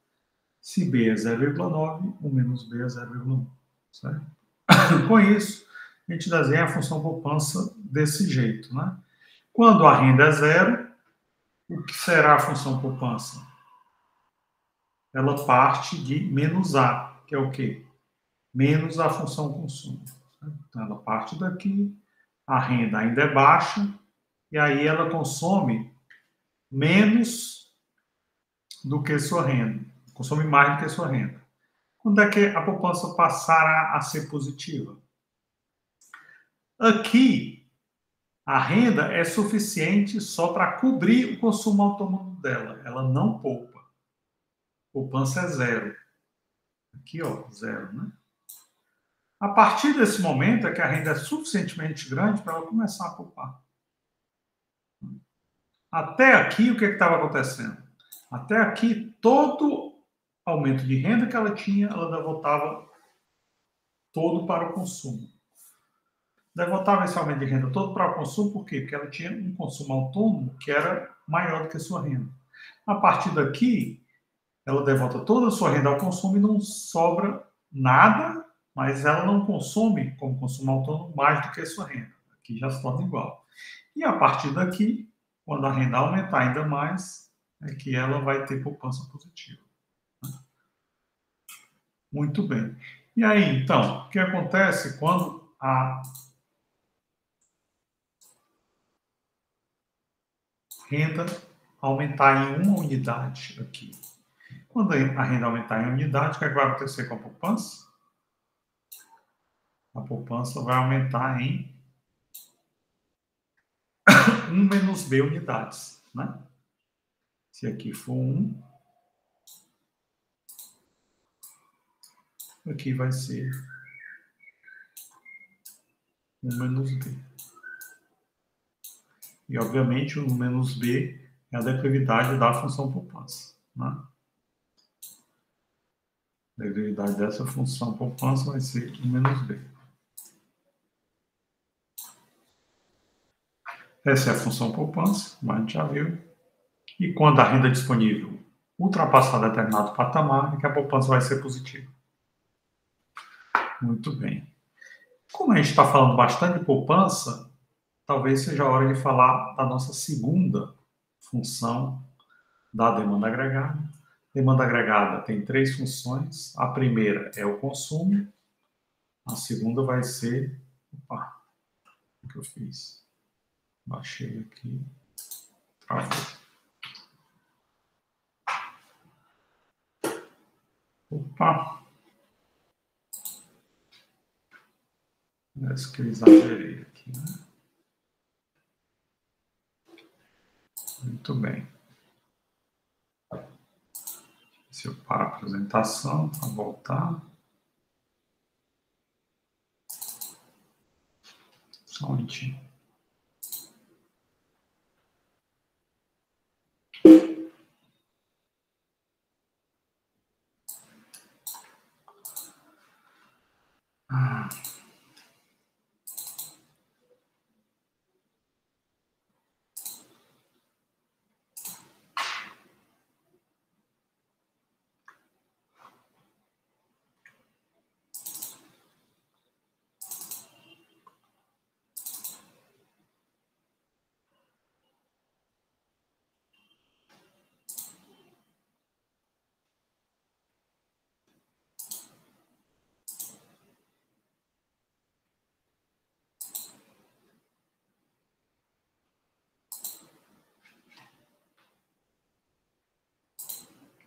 Se B é 0,9, 1 menos B é 0,1. Certo? Com isso, a gente desenha a função poupança desse jeito. Né? Quando a renda é zero, o que será a função poupança? Ela parte de menos A, que é o quê? Menos a função consumo. Então, ela parte daqui, a renda ainda é baixa, e aí ela consome menos do que sua renda. Consome mais do que sua renda. Quando é que a poupança passará a ser positiva? Aqui, a renda é suficiente só para cobrir o consumo autônomo dela. Ela não poupa. Poupança é zero. Aqui, ó, zero, né? A partir desse momento é que a renda é suficientemente grande para ela começar a poupar. Até aqui, o que estava acontecendo? Até aqui, todo aumento de renda que ela tinha, ela devotava todo para o consumo. Devotava esse aumento de renda todo para o consumo, por quê? Porque ela tinha um consumo autônomo que era maior do que a sua renda. A partir daqui, ela devota toda a sua renda ao consumo e não sobra nada, mas ela não consome como consumo autônomo mais do que a sua renda. Aqui já se torna igual. E a partir daqui, quando a renda aumentar ainda mais, é que ela vai ter poupança positiva. Muito bem. E aí, então, o que acontece quando a renda aumentar em uma unidade aqui? Quando a renda aumentar em unidade, o que, é que vai acontecer com a poupança? A poupança vai aumentar em 1 menos B unidades. Né? Se aqui for 1, aqui vai ser 1 menos B. E, obviamente, o 1 menos B é a declividade da função poupança. Né? A declividade dessa função poupança vai ser 1 menos B. Essa é a função poupança, mas a gente já viu. E quando a renda disponível ultrapassar determinado patamar, é que a poupança vai ser positiva. Muito bem. Como a gente está falando bastante de poupança, talvez seja a hora de falar da nossa segunda função da demanda agregada. Demanda agregada tem 3 funções. A primeira é o consumo. A segunda vai ser... Opa, o que eu fiz? Baixei aqui. Travou. Opa! Parece que eu exagerei aqui, né? Muito bem. Se eu paro a apresentação para voltar. Só um minutinho.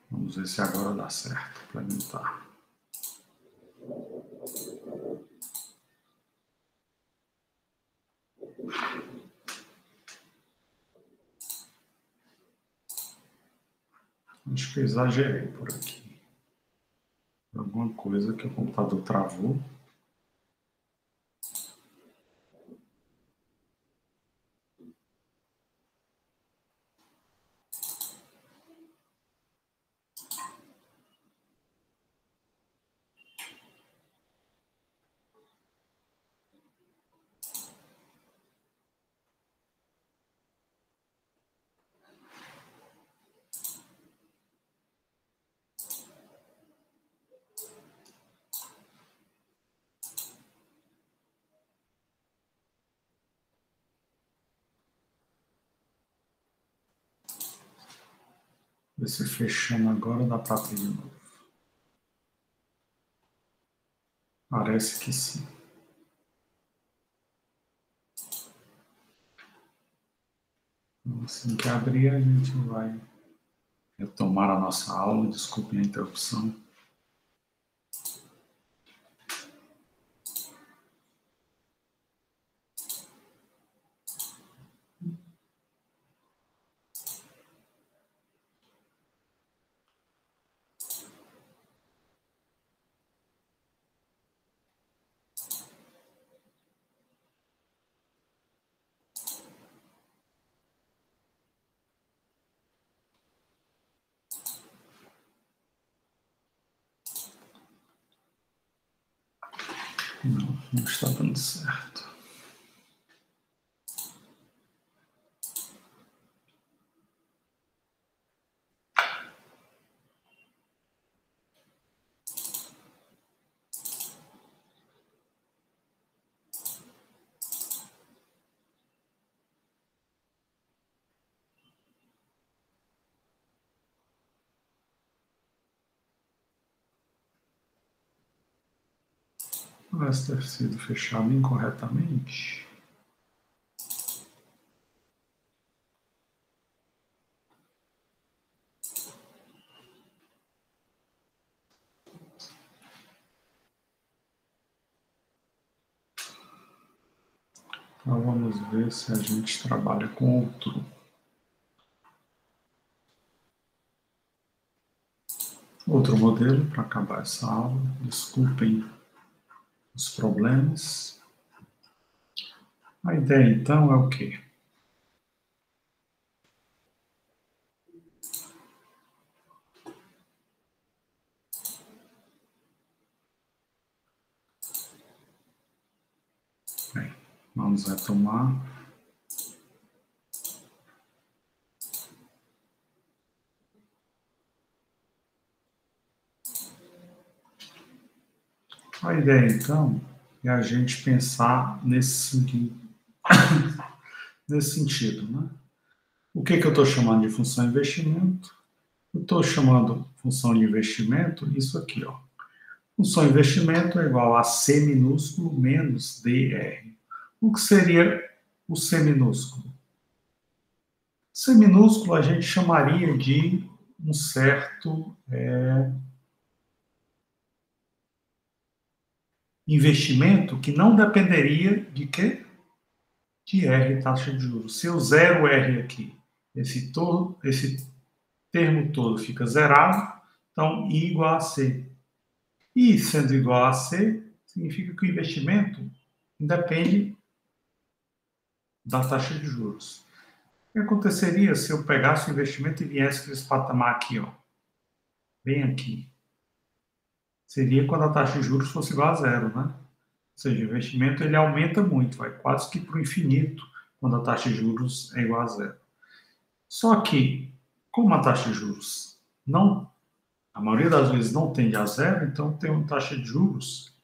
Vamos ver se agora dá certo para implementar. Acho que eu exagerei por aqui. Alguma coisa que o computador travou. Ver se fechando agora dá para abrir de novo. Parece que sim. Então, assim que abrir, a gente vai retomar a nossa aula. Desculpe a interrupção. Não está dando certo. Parece ter sido fechado incorretamente. Então vamos ver se a gente trabalha com outro modelo para acabar essa aula. Desculpem os problemas. A ideia então é o quê? Bem, vamos retomar. A ideia então é a gente pensar nesse sentido, né? O que eu estou chamando de função investimento? Eu estou chamando função de investimento isso aqui, ó. Função investimento é igual a C minúsculo menos DR. O que seria o C minúsculo? C minúsculo a gente chamaria de um certo investimento que não dependeria de quê? De R, taxa de juros. Se eu zero R aqui, esse termo todo fica zerado, então I igual a C. E sendo igual a C, significa que o investimento independe da taxa de juros. O que aconteceria se eu pegasse o investimento e viesse para esse patamar aqui, ó, bem aqui? Seria quando a taxa de juros fosse igual a zero, né? Ou seja, o investimento ele aumenta muito, vai quase que para o infinito quando a taxa de juros é igual a zero. Só que, como a taxa de juros não, a maioria das vezes não tende a zero, então tem uma taxa de juros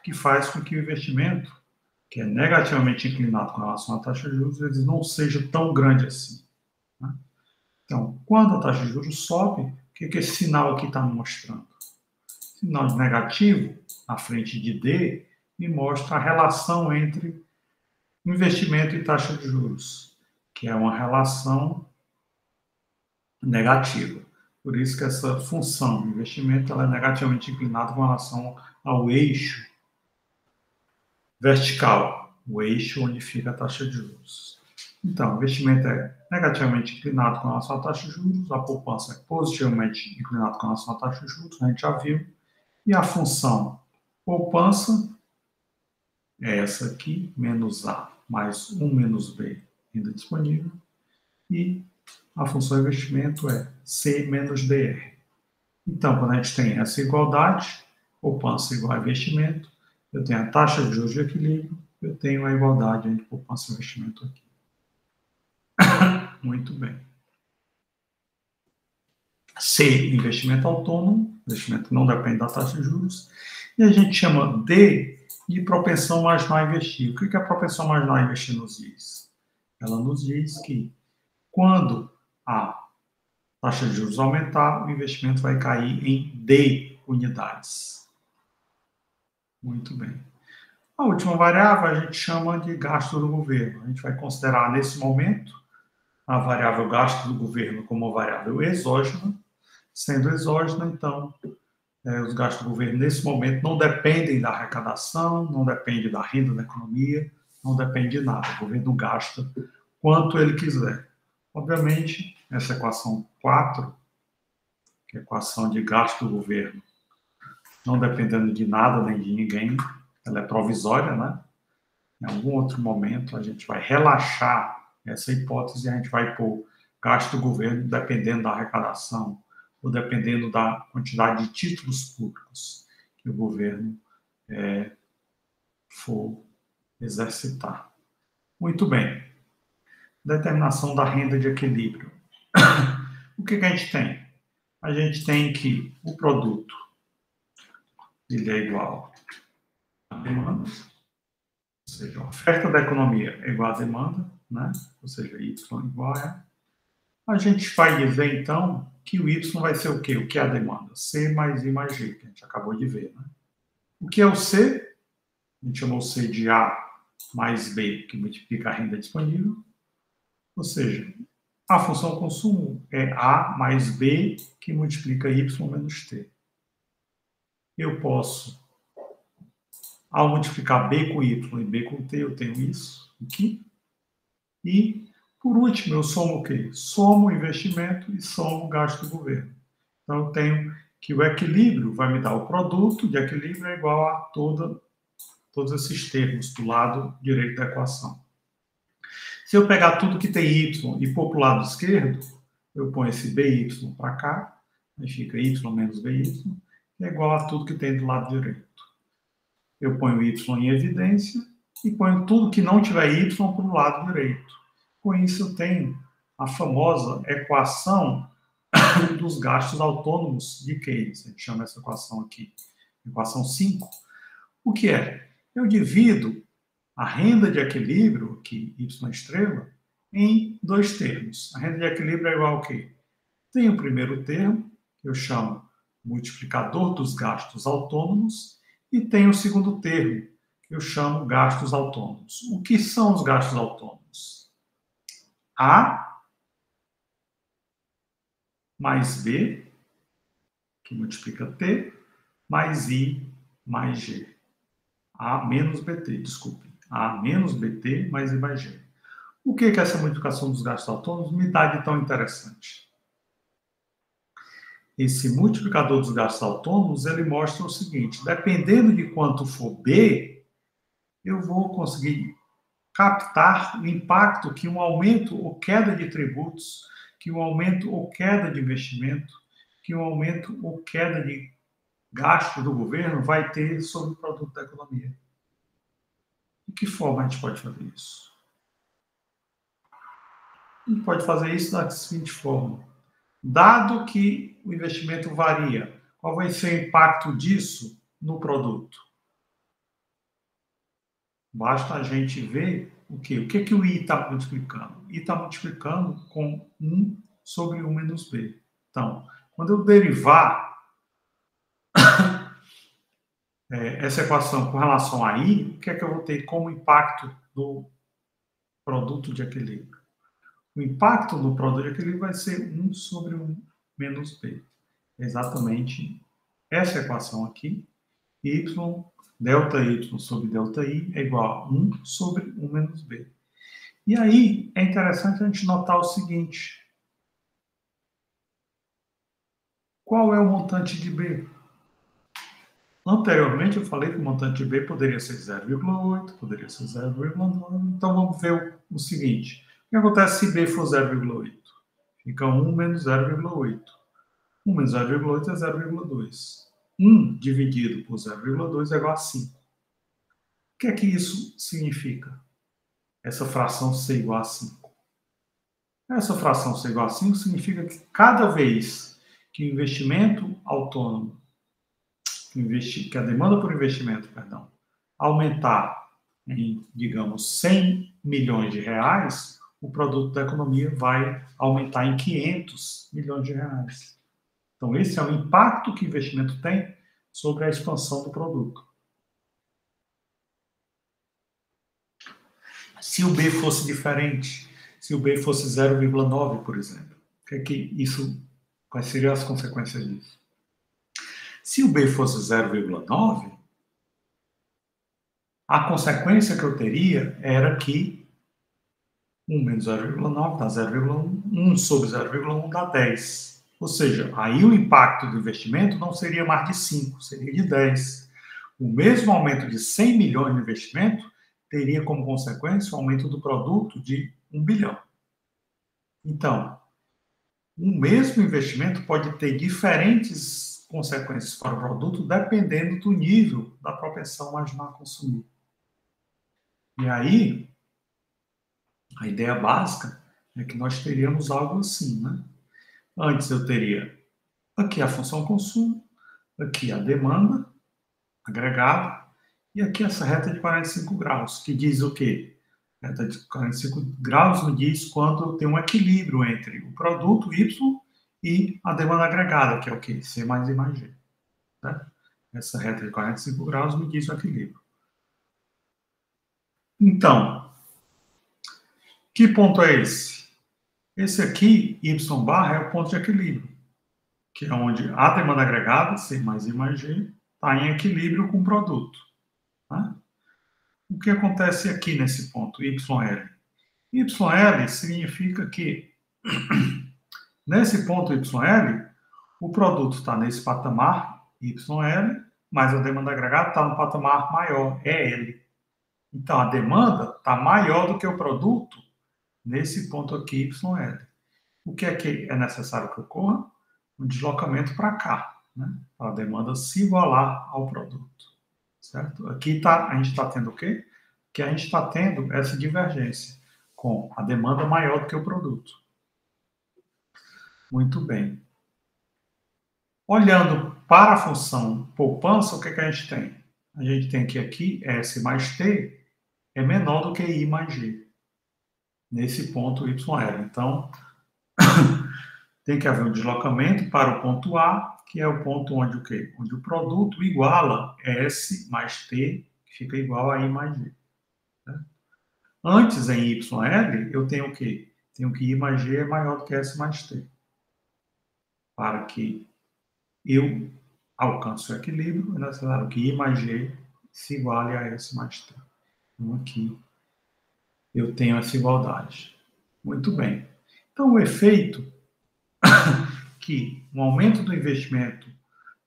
que faz com que o investimento, que é negativamente inclinado com relação à taxa de juros, ele não seja tão grande assim. Né? Então, quando a taxa de juros sobe, o que esse sinal aqui está me mostrando? Sinal de negativo, à frente de D, me mostra a relação entre investimento e taxa de juros, que é uma relação negativa. Por isso que essa função de investimento ela é negativamente inclinada com relação ao eixo vertical, o eixo onde fica a taxa de juros. Então, o investimento é negativamente inclinado com relação à taxa de juros, a poupança é positivamente inclinada com relação à taxa de juros, a gente já viu, e a função poupança é essa aqui, menos A mais 1 menos B, renda disponível, e a função investimento é C menos DR. Então, quando a gente tem essa igualdade, poupança igual a investimento, eu tenho a taxa de juros de equilíbrio, eu tenho a igualdade entre poupança e investimento aqui. Muito bem. C, investimento autônomo, investimento que não depende da taxa de juros, e a gente chama D de propensão marginal a investir. O que a propensão marginal a investir nos diz? Ela nos diz que quando a taxa de juros aumentar, o investimento vai cair em D unidades. Muito bem. A última variável a gente chama de gasto do governo. A gente vai considerar nesse momento a variável gasto do governo como uma variável exógena. Sendo exógena, então, os gastos do governo nesse momento não dependem da arrecadação, não dependem da renda da economia, não depende de nada. O governo gasta quanto ele quiser. Obviamente, essa equação 4, que é a equação de gasto do governo, não dependendo de nada nem de ninguém, ela é provisória, né? Em algum outro momento, a gente vai relaxar essa hipótese e a gente vai pôr gasto do governo dependendo da arrecadação ou dependendo da quantidade de títulos públicos que o governo for exercitar. Muito bem. Determinação da renda de equilíbrio. O que a gente tem? A gente tem que o produto ele é igual à demanda, ou seja, a oferta da economia é igual à demanda, né? Ou seja, Y igual a gente vai dizer, então, que o Y vai ser o quê? O que é a demanda? C mais I mais G, que a gente acabou de ver, né? O que é o C? A gente chamou C de A mais B, que multiplica a renda disponível. Ou seja, a função consumo é A mais B, que multiplica Y menos T. Eu posso, ao multiplicar B com Y e B com T, eu tenho isso aqui. E, por último, eu somo o quê? Somo o investimento e somo o gasto do governo. Então, eu tenho que o equilíbrio vai me dar o produto de equilíbrio é igual a todos esses termos do lado direito da equação. Se eu pegar tudo que tem Y e pôr para o lado esquerdo, eu ponho esse BY para cá, aí fica Y menos BY, é igual a tudo que tem do lado direito. Eu ponho Y em evidência e ponho tudo que não tiver Y para o lado direito. Com isso, eu tenho a famosa equação dos gastos autônomos de Keynes. A gente chama essa equação aqui, equação 5. O que é? Eu divido a renda de equilíbrio, aqui, Y estrela, em dois termos. A renda de equilíbrio é igual ao quê? Tem o primeiro termo, que eu chamo multiplicador dos gastos autônomos, e tem o segundo termo, que eu chamo gastos autônomos. O que são os gastos autônomos? A mais B, que multiplica T, mais I mais G. A menos BT, desculpe. A menos BT mais I mais G. O que essa multiplicação dos gastos autônomos me dá de tão interessante? Esse multiplicador dos gastos autônomos, ele mostra o seguinte, dependendo de quanto for B, eu vou conseguir captar o impacto que um aumento ou queda de tributos, que um aumento ou queda de investimento, que um aumento ou queda de gasto do governo vai ter sobre o produto da economia. De que forma a gente pode fazer isso? A gente pode fazer isso da seguinte forma. Dado que o investimento varia, qual vai ser o impacto disso no produto? Basta a gente ver o quê? O que o I está multiplicando? I está multiplicando com 1 sobre 1 menos B. Então, quando eu derivar essa equação com relação a I, o que é que eu vou ter como impacto do produto de equilíbrio? O impacto do produto de equilíbrio vai ser 1 sobre 1 menos B. É exatamente essa equação aqui. Y, delta Y sobre delta I é igual a 1 sobre 1 menos B. E aí é interessante a gente notar o seguinte: qual é o montante de B? Anteriormente eu falei que o montante de B poderia ser 0,8, poderia ser 0,9. Então vamos ver o seguinte: o que acontece se B for 0,8? Fica 1 menos 0,8. 1 menos 0,8 é 0,2. 1 dividido por 0,2 é igual a 5. O que é que isso significa? Essa fração ser igual a 5. Essa fração ser igual a 5 significa que cada vez que o investimento autônomo, que a demanda por investimento, perdão, aumentar em, digamos, 100 milhões de reais, o produto da economia vai aumentar em 500 milhões de reais. Então, esse é o impacto que o investimento tem sobre a expansão do produto. Se o B fosse diferente, se o B fosse 0,9, por exemplo, quais seriam as consequências disso? Se o B fosse 0,9, a consequência que eu teria era que 1 menos 0,9 dá 0,1, 1 sobre 0,1 dá 10. Ou seja, aí o impacto do investimento não seria mais de 5, seria de 10. O mesmo aumento de 100 milhões de investimento teria como consequência o aumento do produto de 1 bilhão. Então, o mesmo investimento pode ter diferentes consequências para o produto dependendo do nível da propensão marginal a consumir. E aí, a ideia básica é que nós teríamos algo assim, né? Antes eu teria aqui a função consumo, aqui a demanda agregada, e aqui essa reta de 45 graus, que diz o quê? A reta de 45 graus nos diz quando tem um equilíbrio entre o produto Y e a demanda agregada, que é o quê? C mais I mais G. Né? Essa reta de 45 graus me diz o equilíbrio. Então, que ponto é esse? Esse aqui, Y barra, é o ponto de equilíbrio, que é onde a demanda agregada, C mais I mais G, está em equilíbrio com o produto. Né? O que acontece aqui nesse ponto, YL? YL significa que, nesse ponto YL, o produto está nesse patamar YL, mas a demanda agregada está no patamar maior, EL. Então, a demanda está maior do que o produto nesse ponto aqui YL. O que é necessário que ocorra? Um deslocamento para cá, né? Para a demanda se igualar ao produto. Certo? Aqui a gente está tendo o quê? Que a gente está tendo essa divergência com a demanda maior do que o produto. Muito bem. Olhando para a função poupança, o que a gente tem? A gente tem que aqui S mais T é menor do que I mais G. Nesse ponto YL. Então, tem que haver um deslocamento para o ponto A, que é o ponto onde o quê? Onde o produto iguala S mais T, que fica igual a I mais G. Né? Antes, em YL, eu tenho o quê? Tenho que I mais G é maior do que S mais T. Para que eu alcance o equilíbrio, é necessário que I mais G se iguale a S mais T. Então, aqui eu tenho essa igualdade. Muito bem. Então, o efeito que um aumento do investimento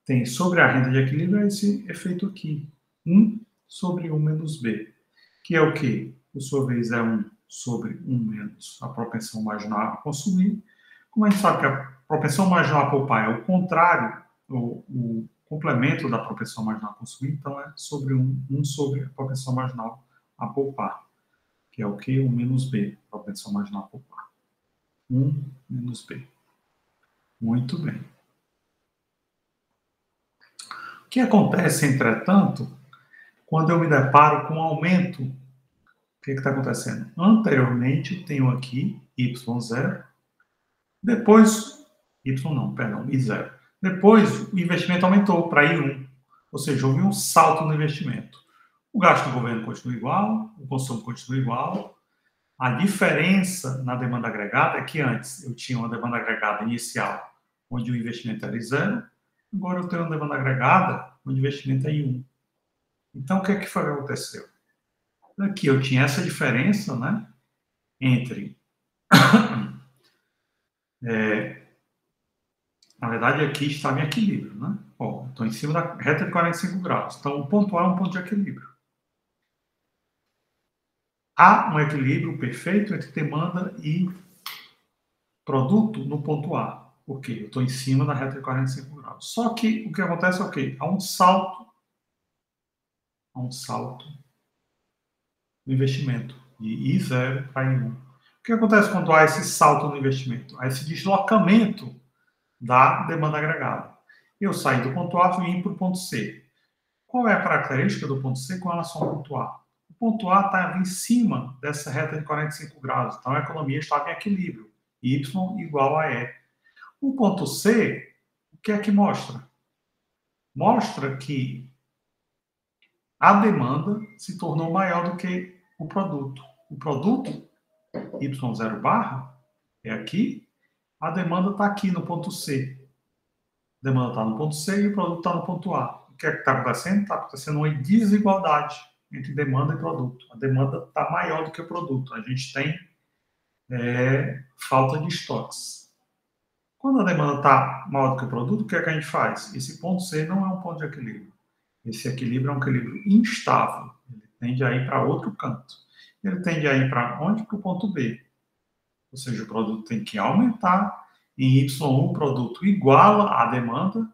tem sobre a renda de equilíbrio é esse efeito aqui. 1 sobre 1 menos B. Que é o quê? Por sua vez, é 1 sobre 1 menos a propensão marginal a consumir. Como a gente sabe que a propensão marginal a poupar é o contrário, o complemento da propensão marginal a consumir, então é sobre 1 sobre a propensão marginal a poupar. Que é o quê? 1 menos B, propensão marginal a poupar. 1 menos B. Muito bem. O que acontece, entretanto, quando eu me deparo com um aumento? O que está acontecendo? Anteriormente, eu tenho aqui Y0, depois, I0. Depois, o investimento aumentou para I1, ou seja, houve um salto no investimento. O gasto do governo continua igual, o consumo continua igual. A diferença na demanda agregada é que antes eu tinha uma demanda agregada inicial, onde o investimento era zero, agora eu tenho uma demanda agregada, onde o investimento é I1. Então, o que foi que aconteceu? Aqui eu tinha essa diferença, né? entre... na verdade, aqui está em equilíbrio, né? Ó, estou em cima da reta de 45 graus. Então, o ponto A é um ponto de equilíbrio. Há um equilíbrio perfeito entre demanda e produto no ponto A. Por quê? Eu estou em cima da reta de 45 graus. Só que o que acontece é o quê? Há um salto no investimento, de I0 para I1. O que acontece quando há esse salto no investimento? Há esse deslocamento da demanda agregada. Eu saí do ponto A e vim para o ponto C. Qual é a característica do ponto C com relação ao ponto A? O ponto A está em cima dessa reta de 45 graus, então a economia estava em equilíbrio, Y igual a E. O ponto C, o que é que mostra? Mostra que a demanda se tornou maior do que o produto. O produto, Y0 barra, é aqui, a demanda está aqui no ponto C. A demanda está no ponto C e o produto está no ponto A. O que é que está acontecendo? Está acontecendo uma desigualdade entre demanda e produto. A demanda está maior do que o produto. A gente tem falta de estoques. Quando a demanda está maior do que o produto, o que é que a gente faz? Esse ponto C não é um ponto de equilíbrio. Esse equilíbrio é um equilíbrio instável. Ele tende a ir para outro canto. Ele tende a ir para onde? Para o ponto B. Ou seja, o produto tem que aumentar. Em Y1, o produto iguala a demanda,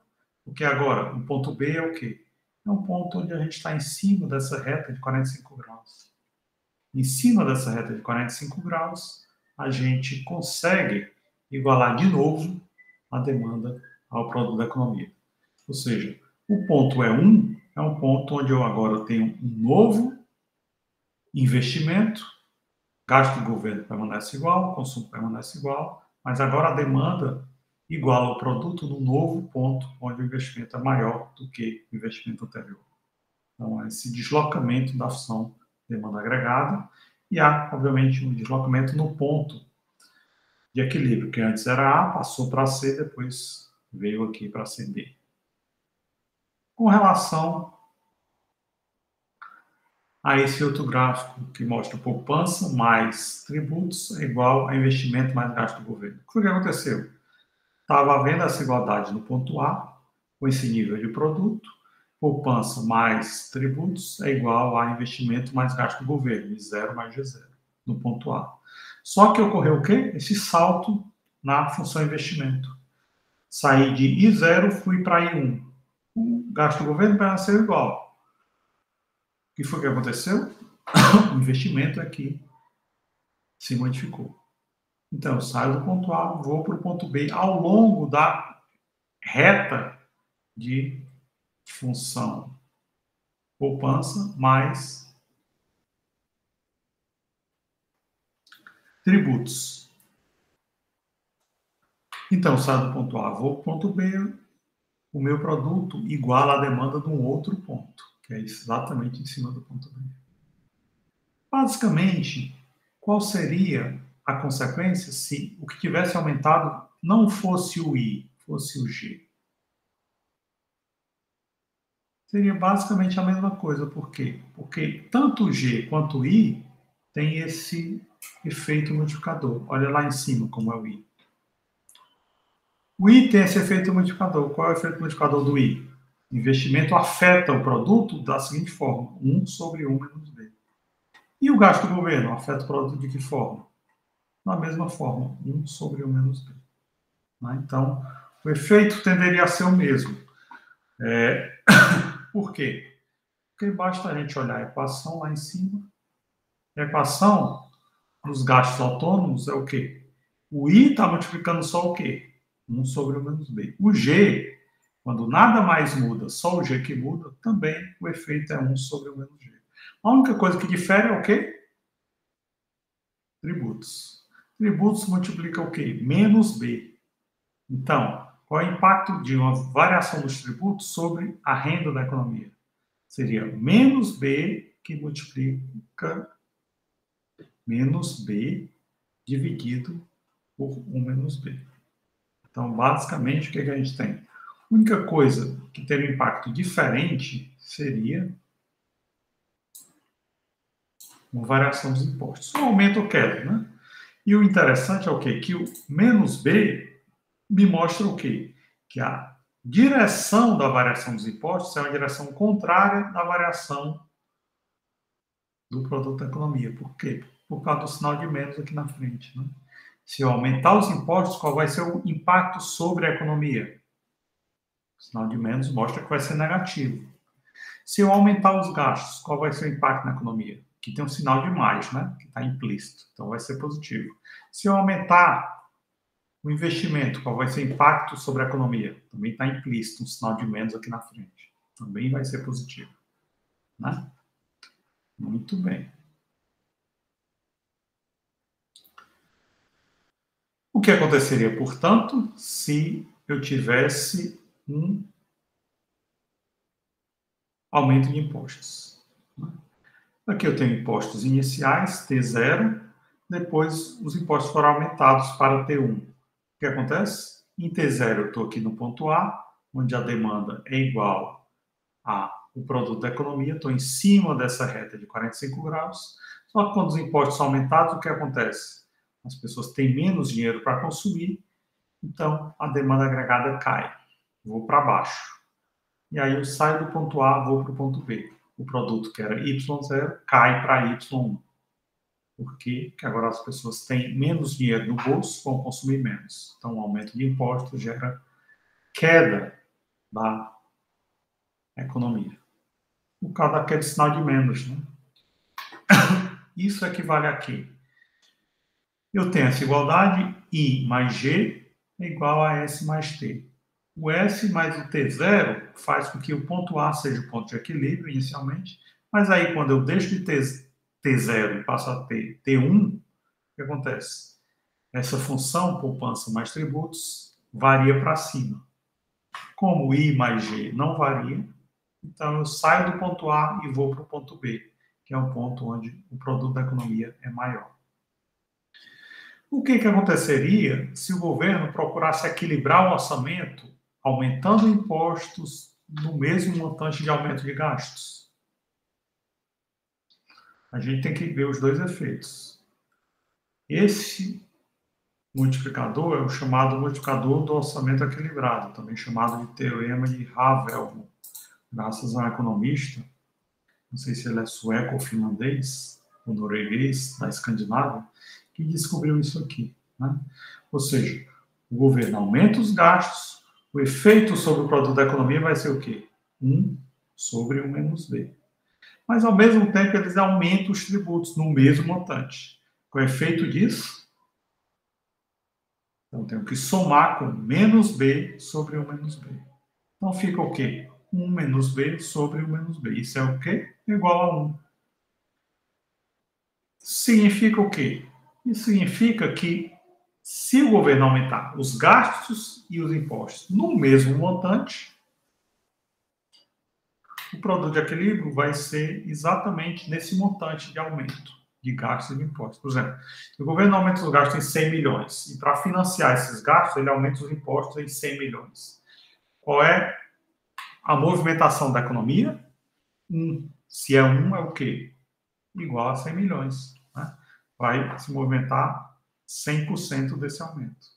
porque agora o ponto B é o quê? É um ponto onde a gente está em cima dessa reta de 45 graus. Em cima dessa reta de 45 graus, a gente consegue igualar de novo a demanda ao produto da economia. Ou seja, o ponto E1 é um ponto onde eu agora tenho um novo investimento, gasto do governo permanece igual, consumo permanece igual, mas agora a demanda iguala o produto no novo ponto onde o investimento é maior do que o investimento anterior. Então, é esse deslocamento da função demanda agregada e há, obviamente, um deslocamento no ponto de equilíbrio, que antes era A, passou para C, depois veio aqui para CB. Com relação a esse outro gráfico que mostra poupança mais tributos é igual a investimento mais gasto do governo. O que aconteceu? Estava havendo essa igualdade no ponto A, com esse nível de produto, poupança mais tributos é igual a investimento mais gasto do governo, I0 mais G0, no ponto A. Só que ocorreu o quê? Esse salto na função investimento. Saí de I0, fui para I1. O gasto do governo permaneceu igual. O que foi que aconteceu? O investimento aqui se modificou. Então, eu saio do ponto A, vou para o ponto B ao longo da reta de função poupança mais tributos. Então, saio do ponto A, vou para o ponto B, o meu produto iguala a demanda de um outro ponto, que é exatamente em cima do ponto B. Basicamente, qual seria a consequência se o que tivesse aumentado não fosse o I, fosse o G? Seria basicamente a mesma coisa. Por quê? Porque tanto o G quanto o I tem esse efeito multiplicador. Olha lá em cima como é o I. O I tem esse efeito multiplicador. Qual é o efeito multiplicador do I? O investimento afeta o produto da seguinte forma: 1 sobre 1 menos B. E o gasto do governo afeta o produto de que forma? Da mesma forma, 1 sobre 1 menos B. Então, o efeito tenderia a ser o mesmo. Por quê? Porque basta a gente olhar a equação lá em cima. A equação dos gastos autônomos é o quê? O I está multiplicando só o quê? 1 sobre 1 menos B. O G, quando nada mais muda, só o G que muda, também o efeito é 1 sobre 1 menos G. A única coisa que difere é o quê? Tributos. Tributos multiplica o quê? Menos B. Então, qual é o impacto de uma variação dos tributos sobre a renda da economia? Seria menos B que multiplica menos B dividido por 1 menos B. Então, basicamente, o que a gente tem? A única coisa que teria um impacto diferente seria uma variação dos impostos. Um aumento ou queda, né? E o interessante é o quê? Que o menos B me mostra o quê? Que a direção da variação dos impostos é uma direção contrária da variação do produto da economia. Por quê? Por causa do sinal de menos aqui na frente. Né? Se eu aumentar os impostos, qual vai ser o impacto sobre a economia? O sinal de menos mostra que vai ser negativo. Se eu aumentar os gastos, qual vai ser o impacto na economia? Que tem um sinal de mais, né? Que está implícito. Então, vai ser positivo. Se eu aumentar o investimento, qual vai ser o impacto sobre a economia? Também está implícito, um sinal de menos aqui na frente. Também vai ser positivo. Né? Muito bem. O que aconteceria, portanto, se eu tivesse um aumento de impostos? Aqui eu tenho impostos iniciais, T0, depois os impostos foram aumentados para T1. O que acontece? Em T0 eu estou aqui no ponto A, onde a demanda é igual ao produto da economia, estou em cima dessa reta de 45 graus, só que quando os impostos são aumentados, o que acontece? As pessoas têm menos dinheiro para consumir, então a demanda agregada cai, vou para baixo. E aí eu saio do ponto A, vou para o ponto B. O produto que era Y0 cai para Y1. Por quê? Porque agora as pessoas têm menos dinheiro no bolso, vão consumir menos. Então, o aumento de impostos gera queda da economia. Por causa daquele sinal de menos, né? Isso equivale a quê? Eu tenho essa igualdade, I mais G é igual a S mais T. O S mais o T0 faz com que o ponto A seja o ponto de equilíbrio inicialmente, mas aí quando eu deixo de ter T0 e passo a ter T1, o que acontece? Essa função, poupança mais tributos, varia para cima. Como I mais G não varia, então eu saio do ponto A e vou para o ponto B, que é um ponto onde o produto da economia é maior. O que aconteceria se o governo procurasse equilibrar o orçamento aumentando impostos no mesmo montante de aumento de gastos? A gente tem que ver os dois efeitos. Esse multiplicador é o chamado multiplicador do orçamento equilibrado, também chamado de teorema de Havelmo, graças a um economista, não sei se ele é sueco ou finlandês, ou norueguês, da Escandinávia, que descobriu isso aqui. Né? Ou seja, o governo aumenta os gastos, o efeito sobre o produto da economia vai ser o quê? 1 sobre 1 menos B. Mas, ao mesmo tempo, eles aumentam os tributos no mesmo montante. Qual é o efeito disso? Então, tenho que somar com menos B sobre 1 menos B. Então, fica o quê? 1 menos B sobre 1 menos B. Isso é o quê? Igual a 1. Significa o quê? Isso significa que, se o governo aumentar os gastos e os impostos no mesmo montante, o produto de equilíbrio vai ser exatamente nesse montante de aumento de gastos e de impostos. Por exemplo, se o governo aumenta os gastos em 100 milhões e, para financiar esses gastos, ele aumenta os impostos em 100 milhões. Qual é a movimentação da economia? 1. Se é 1, é o quê? Igual a 100 milhões. Né? Vai se movimentar 100% desse aumento.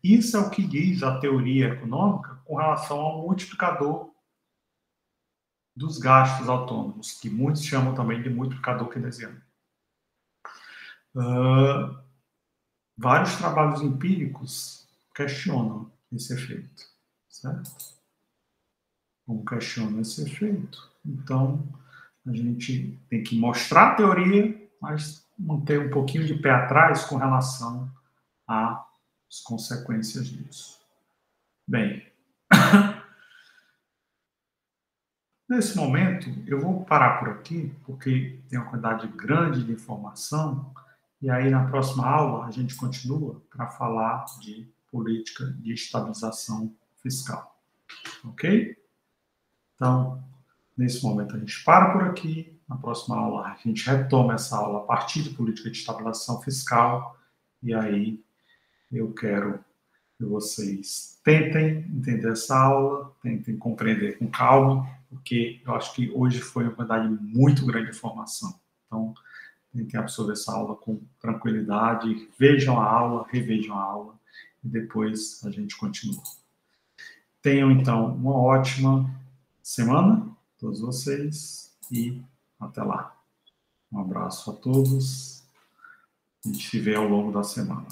Isso é o que diz a teoria econômica com relação ao multiplicador dos gastos autônomos, que muitos chamam também de multiplicador keynesiano. Vários trabalhos empíricos questionam esse efeito, certo? Como questionam esse efeito? Então, a gente tem que mostrar a teoria, mas manter um pouquinho de pé atrás com relação às consequências disso. Bem, nesse momento, eu vou parar por aqui, porque tem uma quantidade grande de informação, e aí na próxima aula a gente continua para falar de política de estabilização fiscal. Ok? Então, nesse momento a gente para por aqui, na próxima aula a gente retoma essa aula a partir de política de estabilização fiscal, e aí eu quero que vocês tentem entender essa aula, tentem compreender com calma, porque eu acho que hoje foi uma quantidade muito grande de informação. Então, tentem absorver essa aula com tranquilidade, vejam a aula, revejam a aula, e depois a gente continua. Tenham, então, uma ótima semana, todos vocês, e até lá. Um abraço a todos, a gente se vê ao longo da semana.